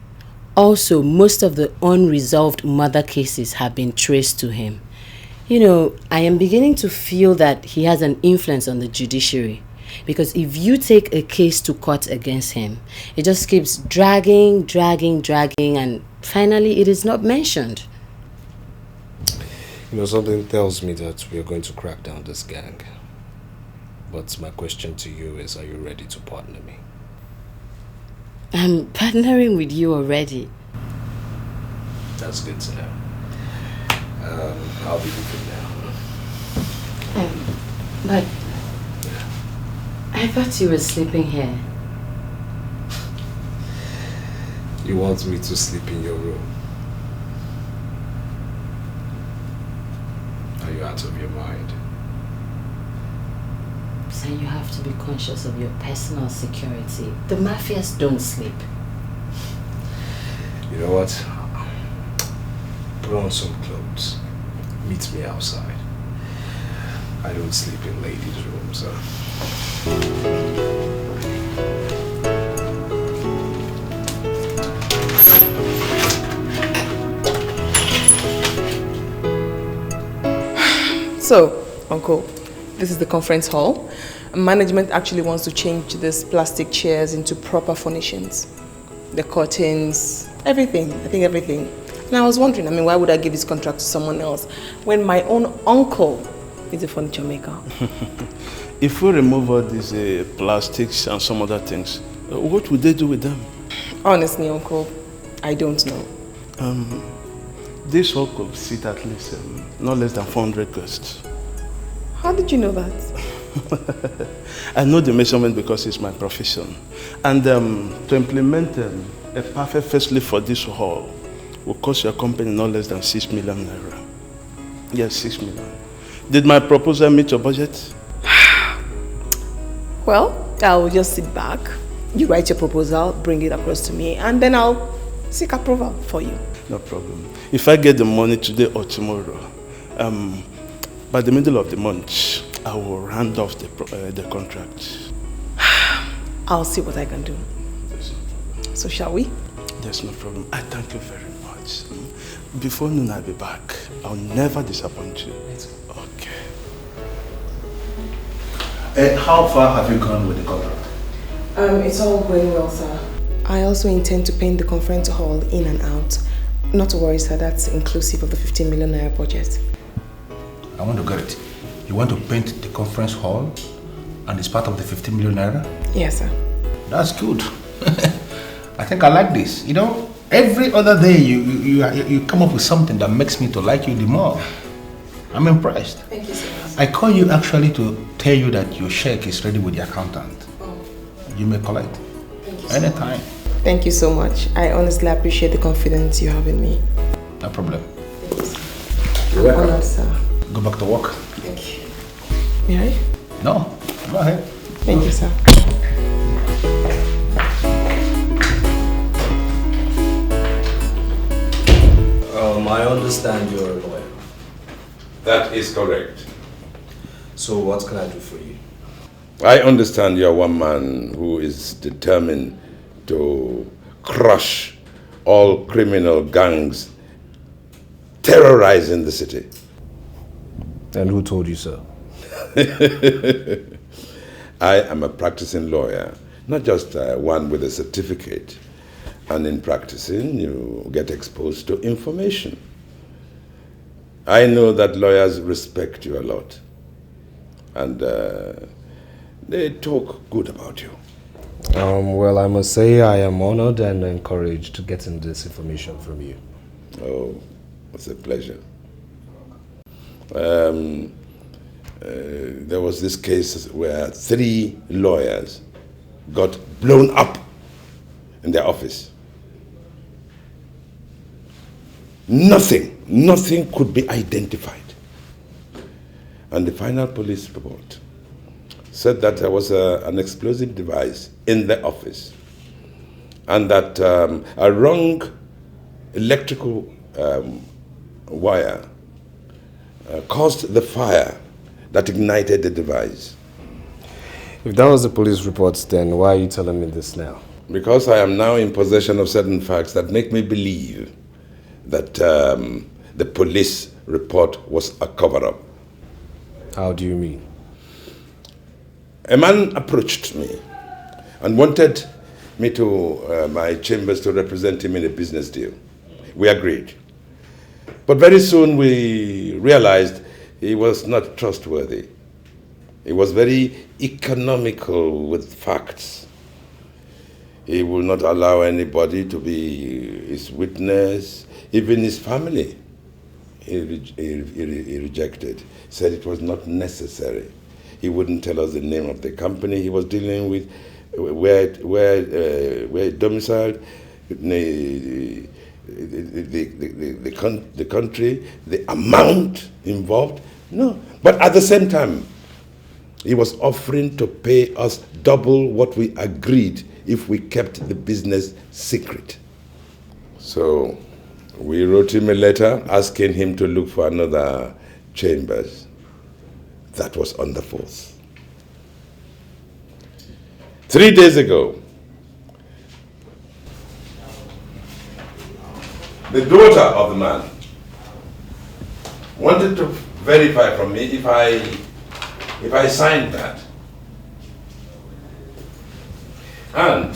Also, most of the unresolved murder cases have been traced to him. You know, I am beginning to feel that he has an influence on the judiciary. Because if you take a case to court against him, it just keeps dragging, and finally it is not mentioned. You know, something tells me that we are going to crack down this gang. But my question to you is, are you ready to partner me? I'm partnering with you already. That's good to know. I'll be leaving now. But I thought you were sleeping here. You want me to sleep in your room? Are you out of your mind? So you have to be conscious of your personal security. The mafias don't sleep. You know what? Put on some clothes. Meet me outside. I don't sleep in ladies' rooms. So, Uncle, this is the conference hall. Management actually wants to change these plastic chairs into proper furnishings. The curtains, everything. I think everything. And I was wondering, why would I give this contract to someone else when my own uncle is a furniture maker? If we remove all these plastics and some other things, what would they do with them? Honestly, Uncle, I don't know. This hall could seat at least not less than 400 guests. How did you know that? I know the measurement because it's my profession. And to implement a perfect facelift for this hall will cost your company not less than 6 million naira. Yes, 6 million. Did my proposal meet your budget? Well, I'll just sit back. You write your proposal, bring it across to me, and then I'll seek approval for you. No problem. If I get the money today or tomorrow, by the middle of the month, I will round off the contract. I'll see what I can do. So shall we? There's no problem. I thank you very much. Before noon, I'll be back. I'll never disappoint you. Okay. How far have you gone with the contract? It's all going well, sir. I also intend to paint the conference hall in and out. Not to worry, sir. That's inclusive of the 15 million naira budget. I want to get it. You want to paint the conference hall and it's part of the 15 million naira? Yes, sir. That's good. I think I like this. You know, every other day you come up with something that makes me to like you the more. I'm impressed. Thank you so much. I call you actually to tell you that your check is ready with the accountant. You may collect anytime. Thank you so much. I honestly appreciate the confidence you have in me. No problem. You're welcome. Honored, sir. Go back to work. Thank you. May I? No, go ahead. Thank you, sir. I understand you're a lawyer. That is correct. So what can I do for you? I understand you're one man who is determined to crush all criminal gangs terrorizing the city. And who told you so? I am a practicing lawyer, not just one with a certificate. And in practicing, you get exposed to information. I know that lawyers respect you a lot. And they talk good about you. Well, I must say I am honored and encouraged getting this information from you. Oh, it's a pleasure. There was this case where 3 lawyers got blown up in their office. Nothing could be identified. And the final police report said that there was an explosive device in the office and that a wrong electrical wire caused the fire that ignited the device. If that was the police reports, then why are you telling me this now? Because I am now in possession of certain facts that make me believe that the police report was a cover-up. How do you mean? A man approached me and wanted me to my chambers to represent him in a business deal. We agreed. But very soon we realized he was not trustworthy. He was very economical with facts. He will not allow anybody to be his witness, even his family. He rejected, said it was not necessary. He wouldn't tell us the name of the company he was dealing with, where domiciled, the country, the amount involved. No, but at the same time, he was offering to pay us double what we agreed if we kept the business secret. So we wrote him a letter asking him to look for another chambers. That was on the 4th. 3 days ago, the daughter of the man wanted to verify from me if I signed that. And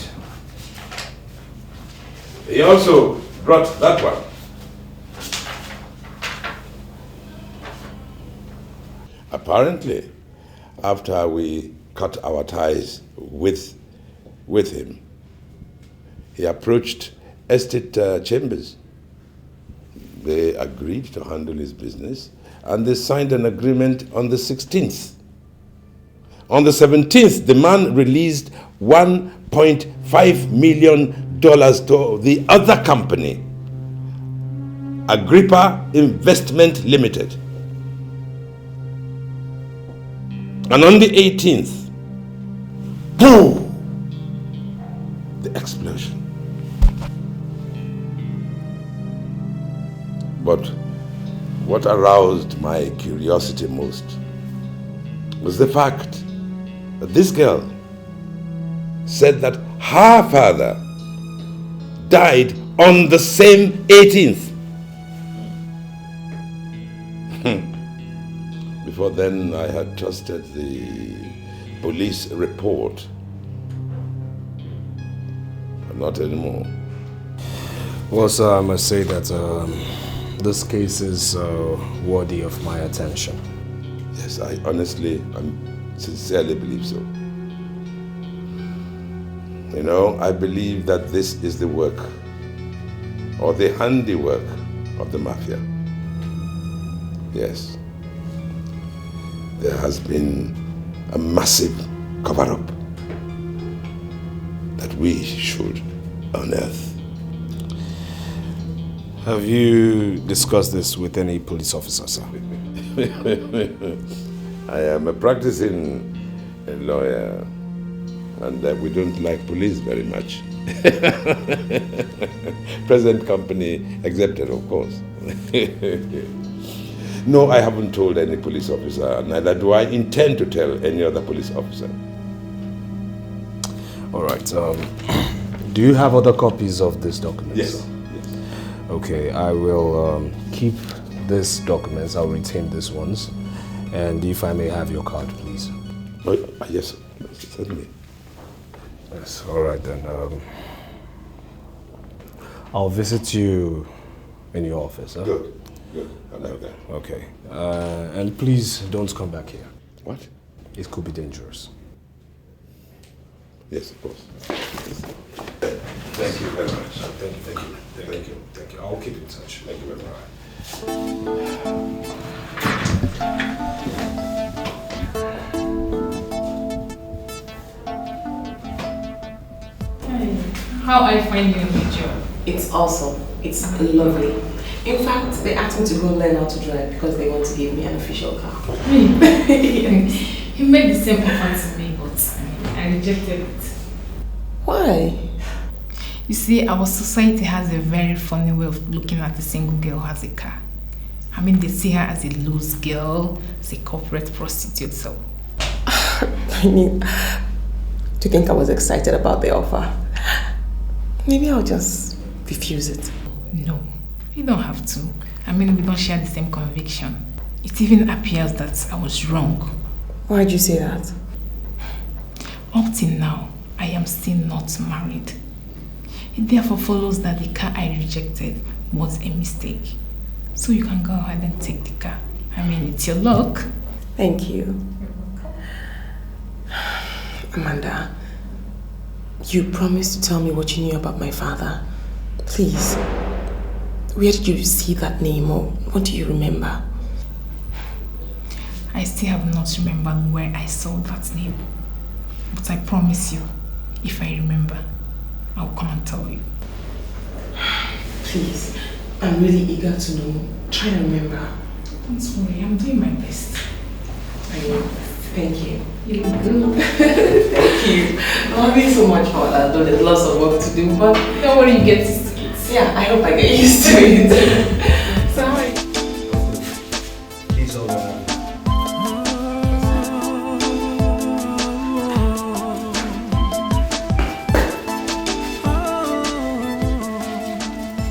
he also brought that one. Apparently, after we cut our ties with him, he approached Estate Chambers. They agreed to handle his business and they signed an agreement on the 16th. On the 17th, the man released $1.5 million to the other company, Agrippa Investment Limited. And on the 18th, boom, the explosion. But what aroused my curiosity most was the fact that this girl said that her father died on the same 18th. Before then, I had trusted the police report, but not anymore. Well, sir, I must say that this case is worthy of my attention. Yes, I honestly and sincerely believe so. You know, I believe that this is the work or the handiwork of the mafia. Yes. there has been a massive cover-up that we should unearth. Have you discussed this with any police officer, sir? I am a practicing lawyer, and we don't like police very much. Present company accepted, of course. No, I haven't told any police officer, neither do I intend to tell any other police officer. All right. Do you have other copies of this document? Yes. Sir? Yes. Okay, I will keep these documents. I'll retain these ones. And if I may have your card, please. Oh, yes, certainly. Yes, all right then. I'll visit you in your office. Huh? Good. Good. I like that. Okay. And please don't come back here. What? It could be dangerous. Yes, of course. Thank you very much. Thank you. I'll keep in touch. Thank you very much. How are you finding your new job? It's awesome. It's lovely. In fact, they asked me to go learn how to drive because they want to give me an official car. He made the same offer to me, but I rejected it. Why? You see, our society has a very funny way of looking at a single girl who has a car. I mean, they see her as a loose girl, as a corporate prostitute, so... I mean, do you think I was excited about the offer? Maybe I'll just refuse it. No, you don't have to. I mean, we don't share the same conviction. It even appears that I was wrong. Why'd you say that? Up till now, I am still not married. It therefore follows that the car I rejected was a mistake. So you can go ahead and take the car. I mean, it's your luck. Thank you. Amanda, you promised to tell me what you knew about my father. Please, where did you see that name, or what do you remember? I still have not remembered where I saw that name. But I promise you, if I remember, I'll come and tell you. Please, I'm really eager to know. Try and remember. Don't worry, I'm doing my best. I know. Thank you. You look good. Thank you. I'm having so much fun, although there's lots of work to do, but don't worry, you get used to it. Yeah, I hope I get used to it. Sorry. Please, over.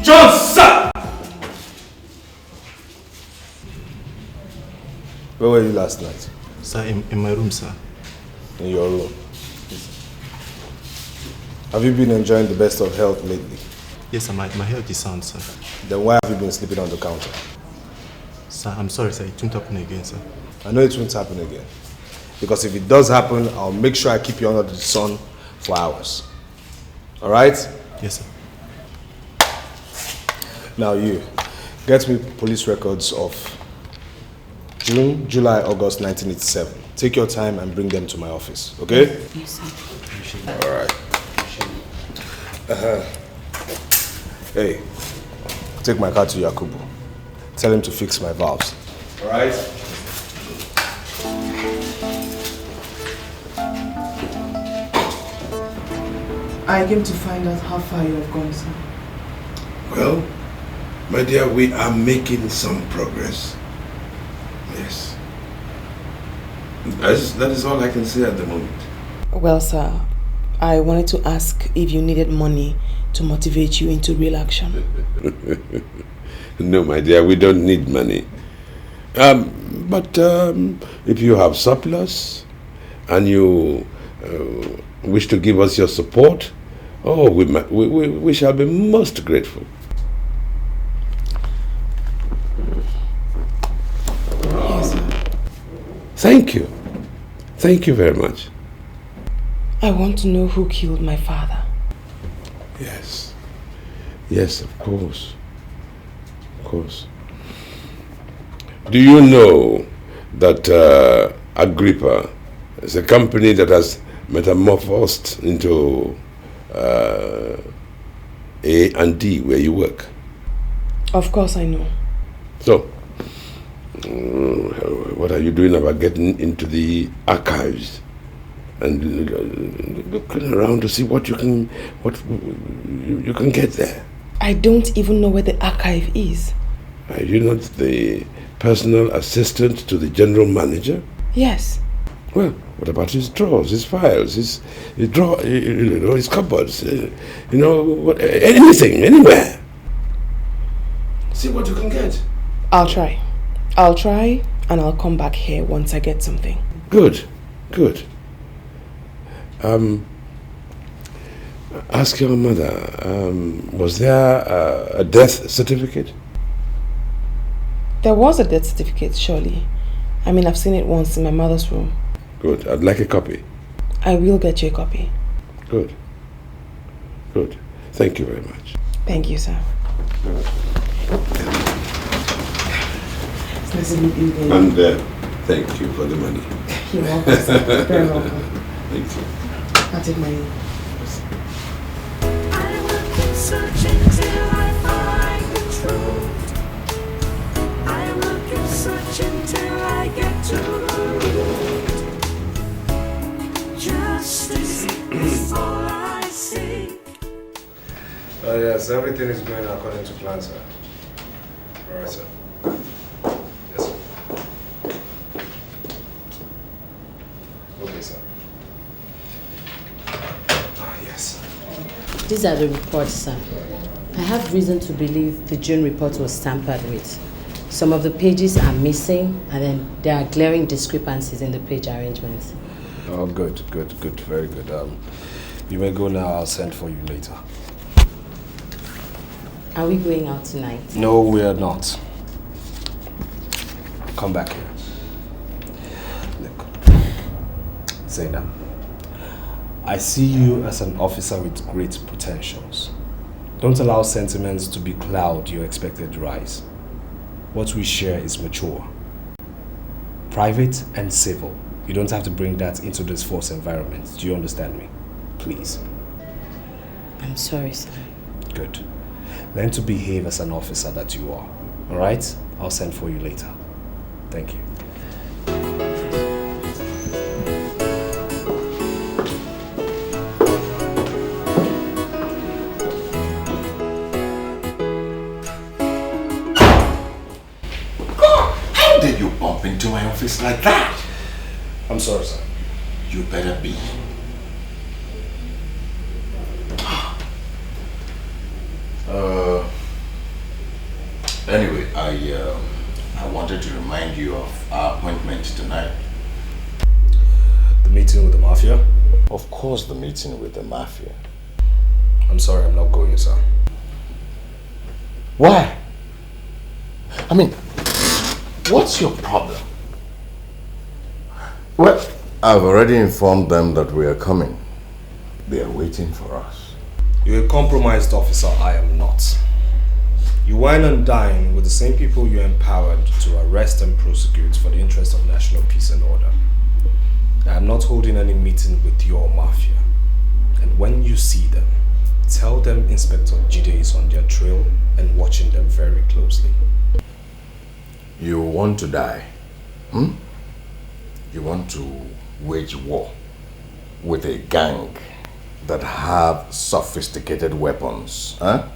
Johnson! Where were you last night? Sir, in my room, sir. In your room? Have you been enjoying the best of health lately? Yes, sir, my health is sound, sir. Then why have you been sleeping on the counter? Sir, I'm sorry, sir. It won't happen again, sir. I know it won't happen again. Because if it does happen, I'll make sure I keep you under the sun for hours. Alright? Yes, sir. Now you, get me police records of June, July, August 1987. Take your time and bring them to my office, okay? Yes, sir. Alright. Hey, take my car to Yakubu. Tell him to fix my valves. Alright? I came to find out how far you have gone, sir. Well, my dear, we are making some progress. Yes. That is all I can say at the moment. Well, sir, I wanted to ask if you needed money to motivate you into real action. No, my dear, we don't need money. But if you have surplus and you wish to give us your support, oh, we shall be most grateful. Yes, sir. Thank you. Thank you very much. I want to know who killed my father. Yes. Yes, of course. Of course. Do you know that Agrippa is a company that has metamorphosed into A&D where you work? Of course I know. So, what are you doing about getting into the archives and looking around to see what you can get there? I don't even know where the archive is. Are you not the personal assistant to the general manager? Yes. Well, what about his drawers, his files, his cupboards, anything, anywhere? See what you can get. I'll try, and I'll come back here once I get something. Good. Ask your mother, was there a death certificate? There was a death certificate, surely. I mean, I've seen it once in my mother's room. Good, I'd like a copy. I will get you a copy. Good. Thank you very much. Thank you, sir. It's nice to meet you again. And thank you for the money. You're welcome, sir. Very welcome. Thank you. I'll take my leave. Searching till I find the truth. I will keep searching till I get to the root. Justice is all I seek. Yes, everything is going according to plan, sir. All right, sir. Yes, sir. Okay, sir. Yes. These are the reports, sir. I have reason to believe the June report was tampered with. Some of the pages are missing, and then there are glaring discrepancies in the page arrangements. Oh, good, very good. You may go now, I'll send for you later. Are we going out tonight? No, we are not. Come back here. Look, Zainab, I see you as an officer with great potentials. Don't allow sentiments to becloud your expected rise. What we share is mature, private and civil. You don't have to bring that into this forced environment. Do you understand me? Please. I'm sorry, sir. Good. Learn to behave as an officer that you are. All right? I'll send for you later. Thank you. How did you bump into my office like that? I'm sorry, sir. You better be. Anyway, I wanted to remind you of our appointment tonight. The meeting with the mafia? Of course, the meeting with the mafia. I'm sorry, I'm not going, sir. Why? I mean, what's your problem? Well, I've already informed them that we are coming. They are waiting for us. You're a compromised officer, I am not. You wine and dine with the same people you empowered to arrest and prosecute for the interest of national peace and order. I am not holding any meeting with your mafia. And when you see them, tell them Inspector Jide is on their trail and watching them very closely. You want to die? You want to wage war with a gang that have sophisticated weapons, huh?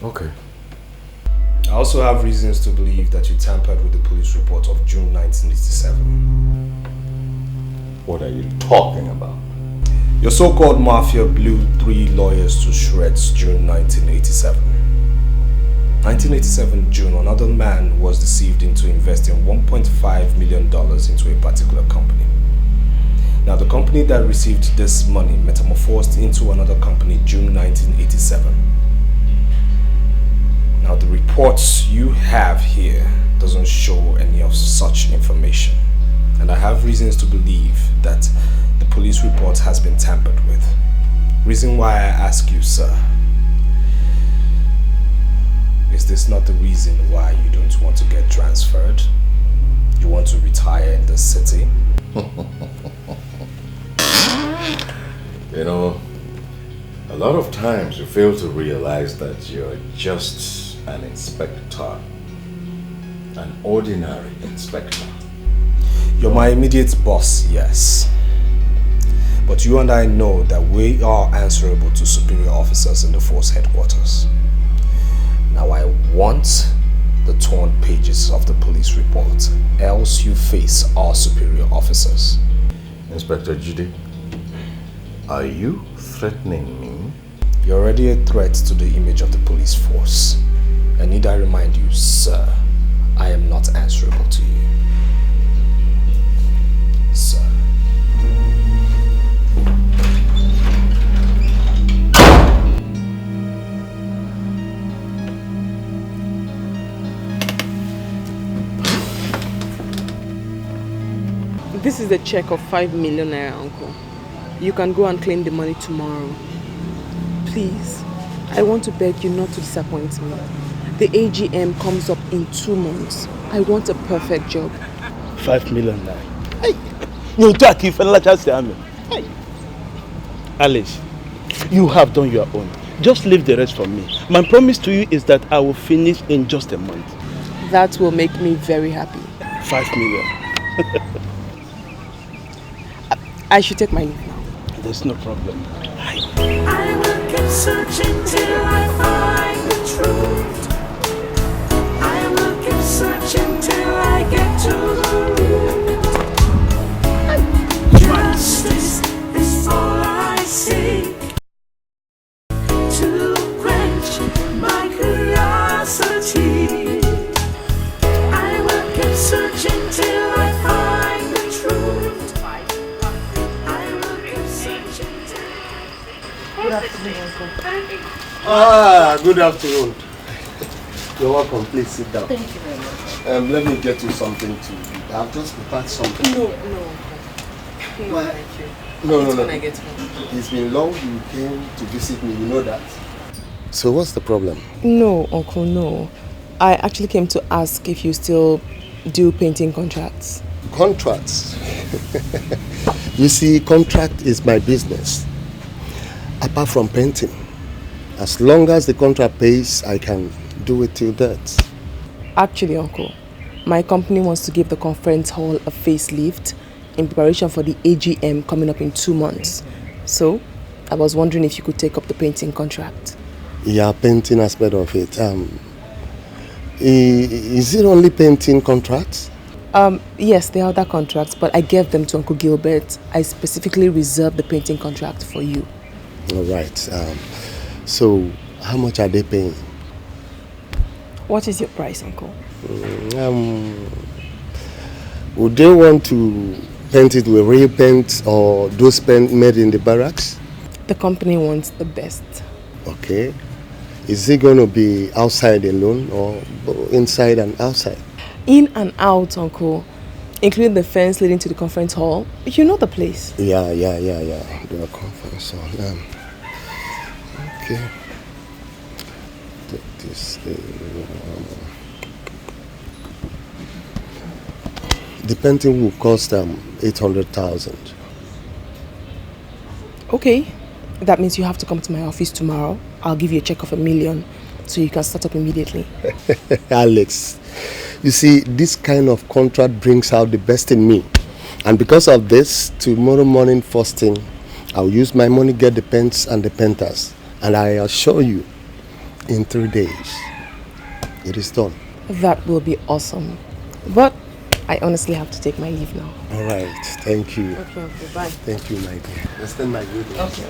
Okay. I also have reasons to believe that you tampered with the police report of June 1987. What are you talking about? Your so-called mafia blew 3 lawyers to shreds June 1987. 1987 June, another man was deceived into investing $1.5 million into a particular company. Now, the company that received this money metamorphosed into another company June 1987. Now, the reports you have here doesn't show any of such information. And I have reasons to believe that the police report has been tampered with. Reason why I ask you, sir. Is this not the reason why you don't want to get transferred? You want to retire in this city? You know, a lot of times you fail to realize that you're just an inspector. An ordinary inspector. You're my immediate boss, yes. But you and I know that we are answerable to superior officers in the force headquarters. Now I want the torn pages of the police report, else you face our superior officers. Inspector Judy, are you threatening me? You're already a threat to the image of the police force. And need I remind you, sir, I am not answerable to you. Sir. This is the check of 5 million naira, Uncle. You can go and claim the money tomorrow. Please, I want to beg you not to disappoint me. The AGM comes up in 2 months. I want a perfect job. 5 million naira. Hey, you talk if I just say amen. Hey, Alice, you have done your own. Just leave the rest for me. My promise to you is that I will finish in just a month. That will make me very happy. 5 million. I should take my leave now. There's no problem. I will keep searching till I find the truth. I will keep searching till I get to the root. Justice is all I seek, to quench my curiosity. I will keep searching till I find the truth. Good afternoon, Uncle. Good afternoon. You're welcome. Please sit down. Thank you very much. Let me get you something to eat. I've just prepared something. No. No. When I get home. It's been long you came to visit me, you know that. So what's the problem? No, Uncle, no. I actually came to ask if you still do painting contracts. Contracts? You see, contract is my business. Apart from painting. As long as the contract pays, I can do it till death. Actually, Uncle, my company wants to give the conference hall a facelift in preparation for the AGM coming up in 2 months. So, I was wondering if you could take up the painting contract. Yeah, painting aspect of it. Is it only painting contracts? Yes, there are other contracts, but I gave them to Uncle Gilbert. I specifically reserved the painting contract for you. All right. So, how much are they paying? What is your price, Uncle? Would they want to paint it with real paint or those paint made in the barracks? The company wants the best. Okay. Is it going to be outside alone or inside and outside? In and out, Uncle. Including the fence leading to the conference hall. You know the place. Yeah. The conference hall. Okay. The painting will cost 800,000. Okay. That means you have to come to my office tomorrow. I'll give you a check of $1 million so you can start up immediately. Alex, you see, this kind of contract brings out the best in me. And because of this, tomorrow morning first thing, I'll use my money, get the paints and the painters. And I assure you, in 3 days, it is done. That will be awesome. But I honestly have to take my leave now. All right, thank you. Okay, bye. Thank you, my dear. Extend my greetings. Okay.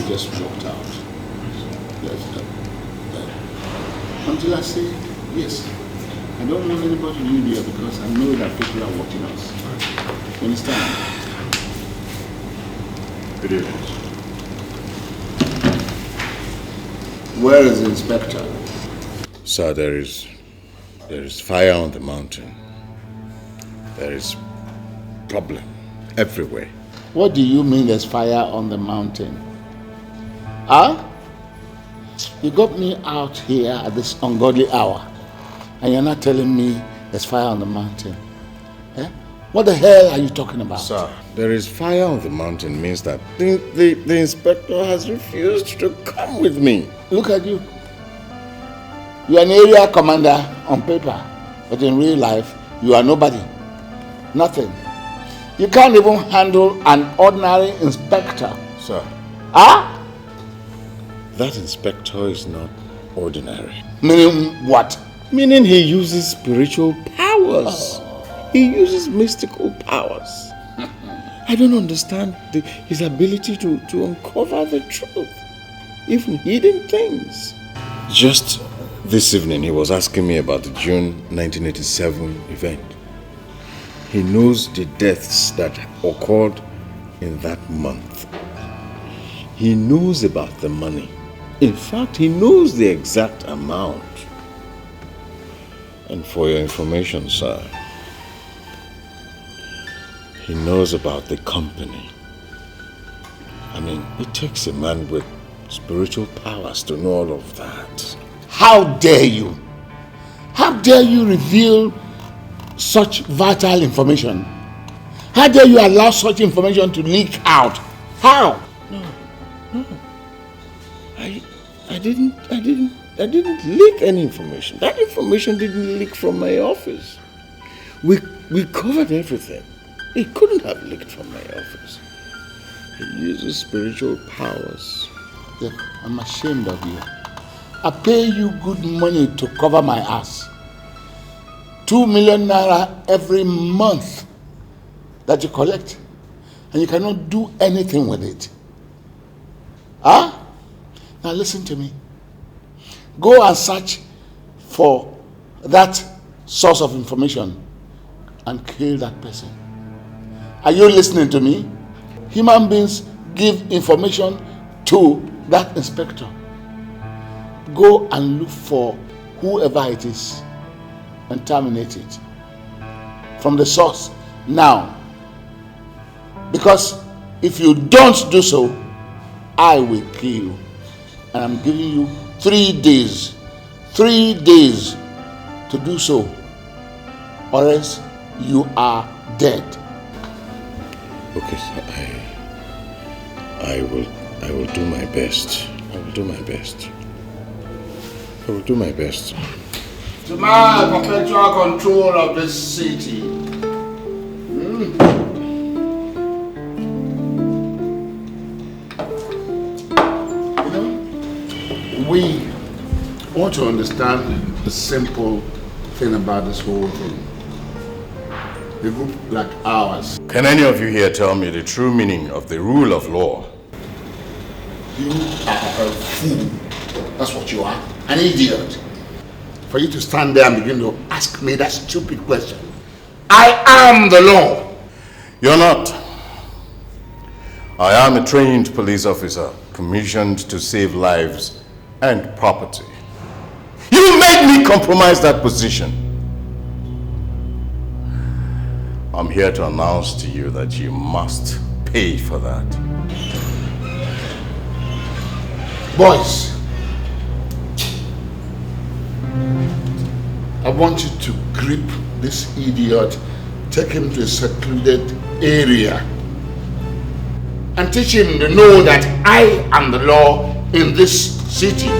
Just walked out. Until I say yes. I don't want anybody to leave here because I know that people are watching us. You understand? It is. Where is the inspector? Sir, there is fire on the mountain. There is problem everywhere. What do you mean there's fire on the mountain? Huh? You got me out here at this ungodly hour, and you're not telling me there's fire on the mountain. Eh? What the hell are you talking about? Sir, there is fire on the mountain means that the inspector has refused to come with me. Look at you. You are an area commander on paper, but in real life, you are nobody. Nothing. You can't even handle an ordinary inspector. Sir. Huh? That inspector is not ordinary. Meaning what? Meaning he uses spiritual powers. He uses mystical powers. I don't understand his ability to uncover the truth, even hidden things. Just this evening, he was asking me about the June 1987 event. He knows the deaths that occurred in that month. He knows about the money. In fact, he knows the exact amount. And for your information, sir, he knows about the company. I mean, it takes a man with spiritual powers to know all of that. How dare you? How dare you reveal such vital information? How dare you allow such information to leak out? How? No. I didn't leak any information. That information didn't leak from my office. We covered everything. It couldn't have leaked from my office. He uses spiritual powers. Look, I'm ashamed of you. I pay you good money to cover my ass. 2 million naira every month that you collect, and you cannot do anything with it. Huh? Now listen to me. Go and search for that source of information and kill that person. Are you listening to me? Human beings give information to that inspector. Go and look for whoever it is and terminate it from the source now. Because if you don't do so, I will kill you. And I'm giving you 3 days. 3 days to do so, or else you are dead. Okay, sir, I will do my best. I will do my best. I will do my best. To my perpetual control of this city. We want to understand the simple thing about this whole thing. A group like ours. Can any of you here tell me the true meaning of the rule of law? You are a fool. That's what you are. An idiot. For you to stand there and begin to ask me that stupid question. I am the law. You're not. I am a trained police officer commissioned to save lives and property. You made me compromise that position. I'm here to announce to you that you must pay for that. Boys, I want you to grip this idiot, take him to a secluded area, and teach him to know that I am the law in this city.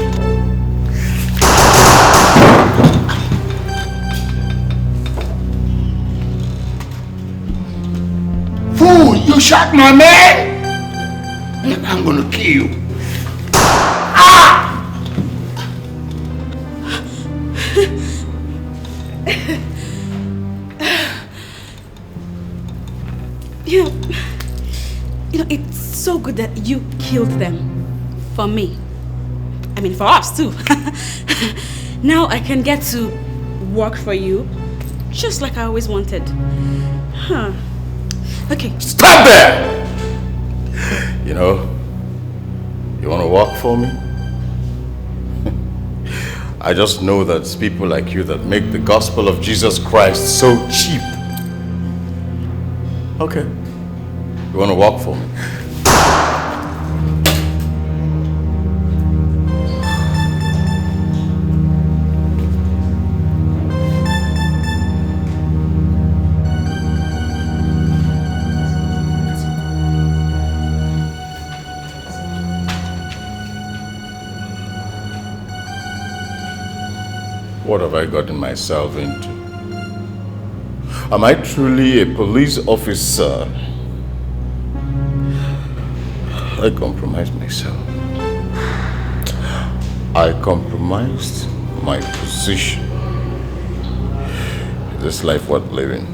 Fool, you shot my man, and I'm gonna kill you. You know, it's so good that you killed them for me. I mean, for us too. Now I can get to work for you, just like I always wanted. Huh. Okay. Stop there! You know, you want to work for me? I just know that it's people like you that make the gospel of Jesus Christ so cheap. Okay. You want to work for me? What have I gotten myself into? Am I truly a police officer? I compromised myself. I compromised my position. Is this life worth living?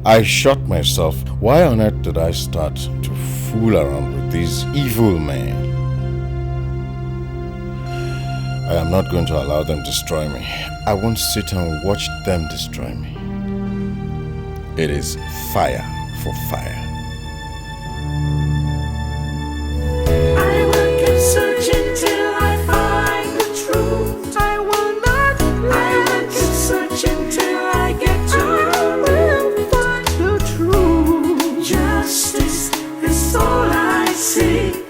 I shot myself. Why on earth did I start to fool around with these evil men? I am not going to allow them to destroy me. I won't sit and watch them destroy me. It is fire for fire. I will keep searching till I find the truth. I will keep searching till I get to the truth. Justice is all I seek.